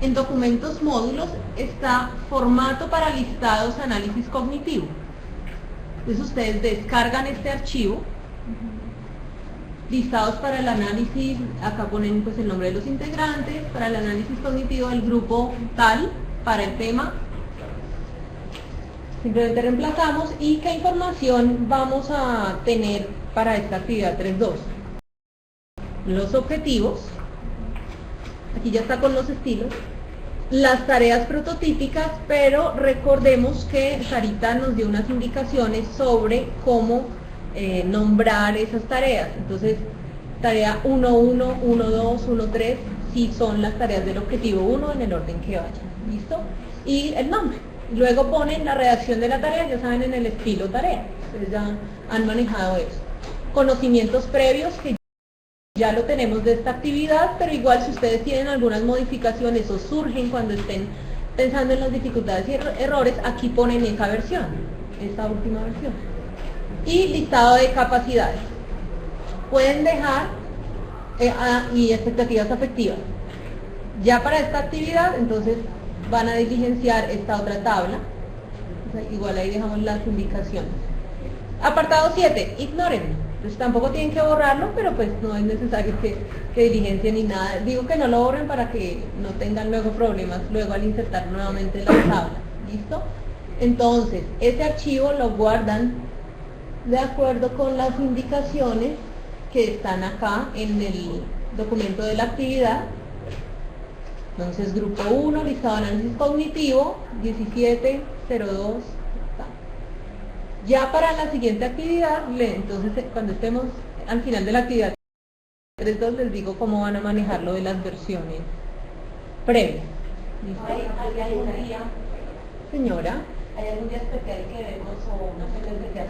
En documentos módulos está formato para listados análisis cognitivo. Entonces ustedes descargan este archivo, listados para el análisis, acá ponen pues el nombre de los integrantes, para el análisis cognitivo del grupo tal, para el tema. Simplemente reemplazamos y qué información vamos a tener para esta actividad 3.2. Los objetivos, aquí ya está con los estilos, las tareas prototípicas, pero recordemos que Sarita nos dio unas indicaciones sobre cómo nombrar esas tareas. Entonces, tarea 1.1, 1.2, 1.3, sí son las tareas del objetivo 1 en el orden que vayan, ¿listo? Y el nombre. Luego ponen la redacción de la tarea, ya saben, en el estilo tarea, ustedes ya han manejado eso. Conocimientos previos, que ya lo tenemos de esta actividad, pero igual si ustedes tienen algunas modificaciones o surgen cuando estén pensando en las dificultades y errores, aquí ponen esa versión, esta última versión. Y listado de capacidades. Pueden dejar y expectativas afectivas. Ya para esta actividad, entonces van a diligenciar esta otra tabla. O sea, igual ahí dejamos las indicaciones. Apartado 7, ignórenlo. Pues tampoco tienen que borrarlo, pero pues no es necesario que diligencien ni nada. Digo que no lo borren para que no tengan luego problemas luego al insertar nuevamente la tabla. ¿Listo? Entonces, ese archivo lo guardan de acuerdo con las indicaciones que están acá en el documento de la actividad. Entonces, grupo 1, listado de análisis cognitivo, 17.02. Ya para la siguiente actividad, entonces cuando estemos al final de la actividad 3.2 les digo cómo van a manejar lo de las versiones previas.
¿Hay algún día,
señora?
¿Hay algún día especial que vemos o una fecha especial?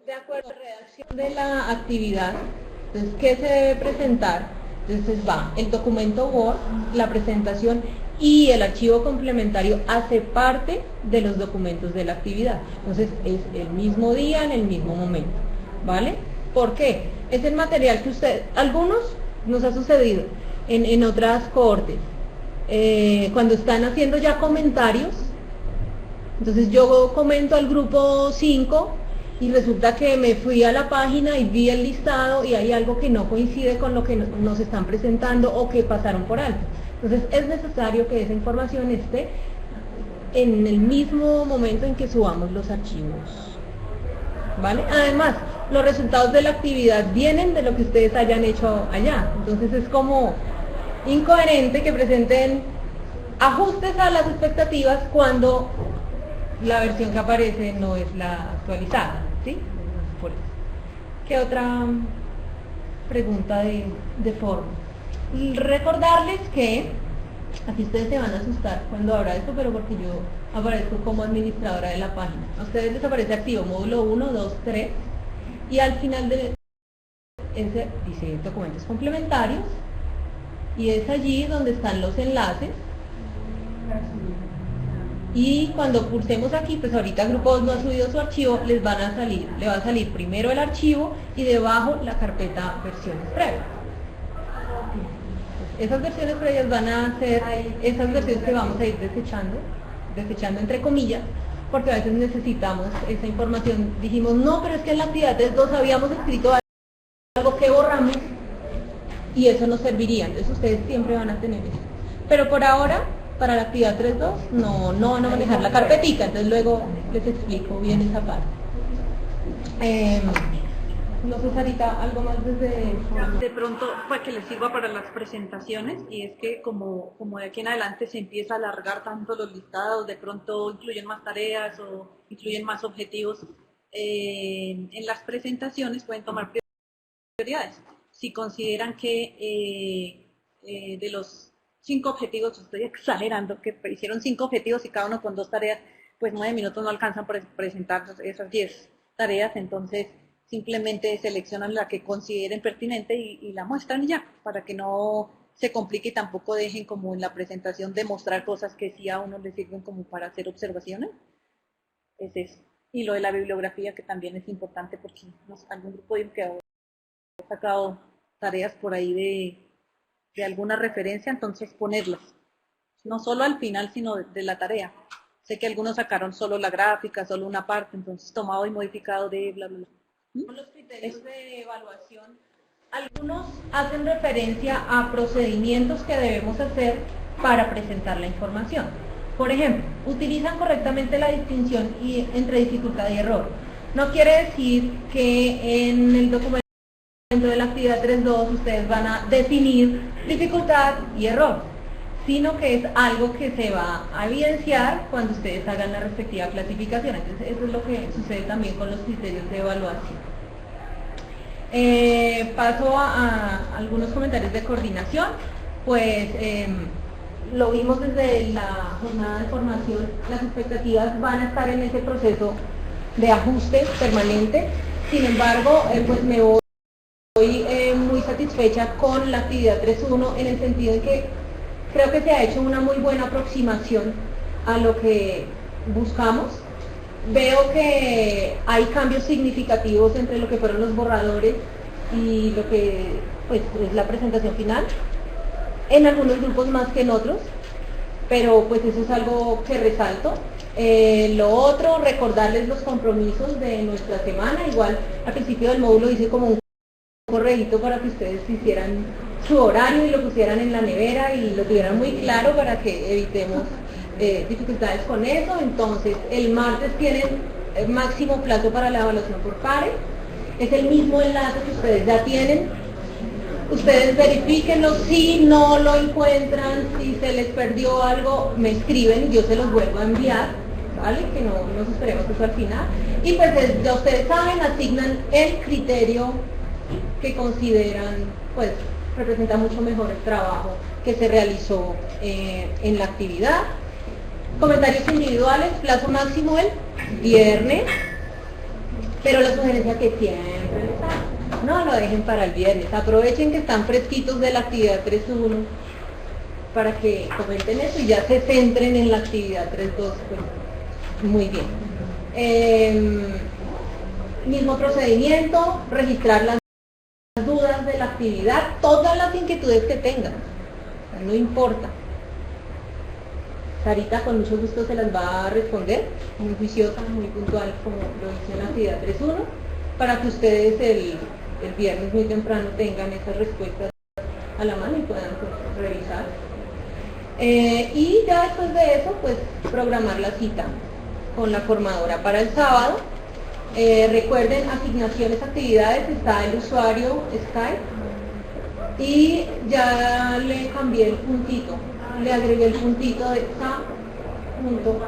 De acuerdo a la redacción de la actividad, entonces, ¿qué se debe presentar? Entonces va el documento Word, la presentación y el archivo complementario hace parte de los documentos de la actividad. Entonces es el mismo día, en el mismo momento, ¿vale? ¿Por qué? Es el material que algunos nos ha sucedido en otras cohortes, cuando están haciendo ya comentarios, entonces yo comento al grupo 5 y resulta que me fui a la página y vi el listado y hay algo que no coincide con lo que nos están presentando o que pasaron por alto. Entonces es necesario que esa información esté en el mismo momento en que subamos los archivos, ¿vale? Además, los resultados de la actividad vienen de lo que ustedes hayan hecho allá. Entonces es como incoherente que presenten ajustes a las expectativas cuando la versión que aparece no es la actualizada, ¿sí? Por eso. ¿Qué otra pregunta de forma? Recordarles que, aquí ustedes se van a asustar cuando abra esto, pero porque yo aparezco como administradora de la página. A ustedes les aparece activo módulo 1, 2, 3 y al final de ese dice documentos complementarios y es allí donde están los enlaces. Y cuando pulsemos aquí, pues ahorita Grupo 2 no ha subido su archivo, le va a salir primero el archivo y debajo la carpeta versiones previas. Esas versiones previas van a ser esas versiones que vamos a ir desechando entre comillas, porque a veces necesitamos esa información. Dijimos, no, pero es que en la actividad 3.2 habíamos escrito algo que borramos y eso nos serviría, entonces ustedes siempre van a tener eso. Pero por ahora, para la actividad 3.2, no van a manejar la carpetica, entonces luego les explico bien esa parte. No sé, Sarita, algo más desde...
De pronto, pues que les sirva para las presentaciones, y es que como de aquí en adelante se empieza a alargar tanto los listados, de pronto incluyen más tareas o incluyen más objetivos, en las presentaciones pueden tomar prioridades. Si consideran que de los 5 objetivos, estoy exagerando, que hicieron 5 objetivos y cada uno con 2 tareas, pues 9 minutos no alcanzan para presentar esas 10 tareas, entonces simplemente seleccionan la que consideren pertinente y la muestran y ya, para que no se complique y tampoco dejen como en la presentación de mostrar cosas que sí a uno le sirven como para hacer observaciones. Es eso. Y lo de la bibliografía, que también es importante, porque algún grupo dijo que ha sacado tareas por ahí de alguna referencia, entonces ponerlas, no solo al final, sino de la tarea. Sé que algunos sacaron solo la gráfica, solo una parte, entonces tomado y modificado de bla, bla, bla.
Los criterios de evaluación, algunos hacen referencia a procedimientos que debemos hacer para presentar la información. Por ejemplo, utilizan correctamente la distinción entre dificultad y error. No quiere decir que en el documento de la actividad 3.2 ustedes van a definir dificultad y error, sino que es algo que se va a evidenciar cuando ustedes hagan la respectiva clasificación. Entonces eso es lo que sucede también con los criterios de evaluación. Paso a algunos comentarios de coordinación. Pues lo vimos desde la jornada de formación, las expectativas van a estar en ese proceso de ajuste permanente. Sin embargo, pues me voy muy satisfecha con la actividad 3.1 en el sentido de que creo que se ha hecho una muy buena aproximación a lo que buscamos. Veo que hay cambios significativos entre lo que fueron los borradores y lo que pues, es la presentación final, en algunos grupos más que en otros, pero pues eso es algo que resalto. Lo otro, recordarles los compromisos de nuestra semana. Igual al principio del módulo hice como un correíto para que ustedes hicieran su horario y lo pusieran en la nevera y lo tuvieran muy claro para que evitemos dificultades con eso. Entonces el martes tienen el máximo plazo para la evaluación por pares, es el mismo enlace que ustedes ya tienen. Ustedes verifíquenlo, si no lo encuentran, si se les perdió algo, me escriben y yo se los vuelvo a enviar, ¿vale? Que no nos esperemos eso al final. Y pues ya ustedes saben, asignan el criterio que consideran, pues, representa mucho mejor el trabajo que se realizó en la actividad. Comentarios individuales, plazo máximo el viernes, pero la sugerencia que siempre les hago, no lo dejen para el viernes, aprovechen que están fresquitos de la actividad 3.1 para que comenten eso y ya se centren en la actividad 3.2, pues, muy bien. Mismo procedimiento, registrar las dudas de la actividad, todas las inquietudes que tengan, o sea, no importa. Sarita con mucho gusto se las va a responder, muy juiciosa, muy puntual, como lo hice en la actividad 3.1, para que ustedes el viernes muy temprano tengan esas respuestas a la mano y puedan pues, revisar. Y ya después de eso, pues programar la cita con la formadora para el sábado. Recuerden, asignaciones, actividades, está el usuario Skype y ya le cambié el puntito, le agregué el puntito de sa.to.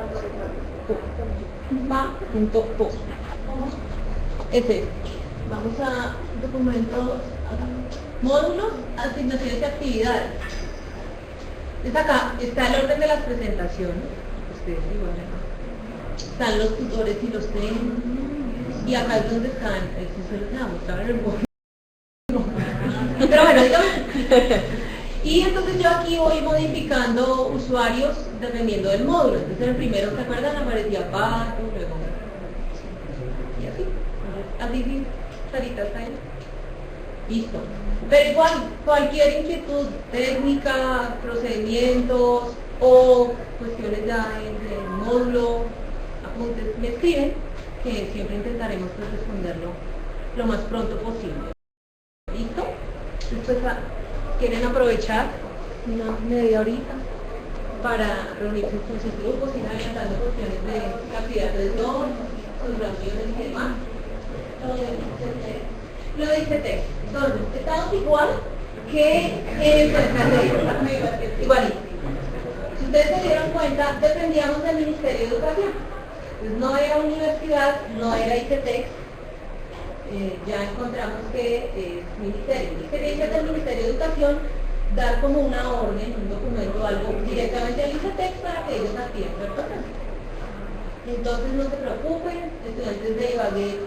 Ese es. Vamos a documentos, módulos, asignaciones y actividades. Entonces acá está el orden de las presentaciones. Ustedes igual acá. Están los tutores y los temas. Y acá es donde están, eso se los voy a mostrar en el módulo. Pero bueno, digamos. Y entonces yo aquí voy modificando usuarios dependiendo del módulo. Entonces el primero, ¿se acuerdan? Aparecía Pato, luego. Y así. Así, Sarita está ahí. Listo. Pero igual, cualquier inquietud técnica, procedimientos o cuestiones ya en el módulo, apuntes, me escriben, que siempre intentaremos pues, responderlo lo más pronto posible. ¿Listo? Después quieren aprovechar una media horita para reunirse con sus grupos y adelantando cuestiones de cantidad de don, sus reuniones y demás. Lo dice ICT. Entonces, estamos igual que igualito. Si ustedes se dieron cuenta, dependíamos del Ministerio de Educación. Entonces, no era universidad, no era ICT. Ya encontramos que es ministerio. ¿Y qué dice del Ministerio de Educación? Dar como una orden, un documento, algo directamente al ICETEX para que ellos atiendan el proceso. Entonces no se preocupen, estudiantes de Ibagué,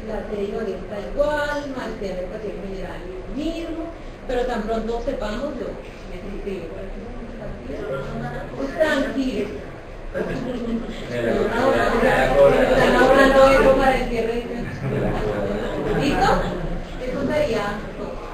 la sede de Ibagué está igual, maestría de educación general mismo, pero tan pronto sepamos yo necesito pues tranquilos.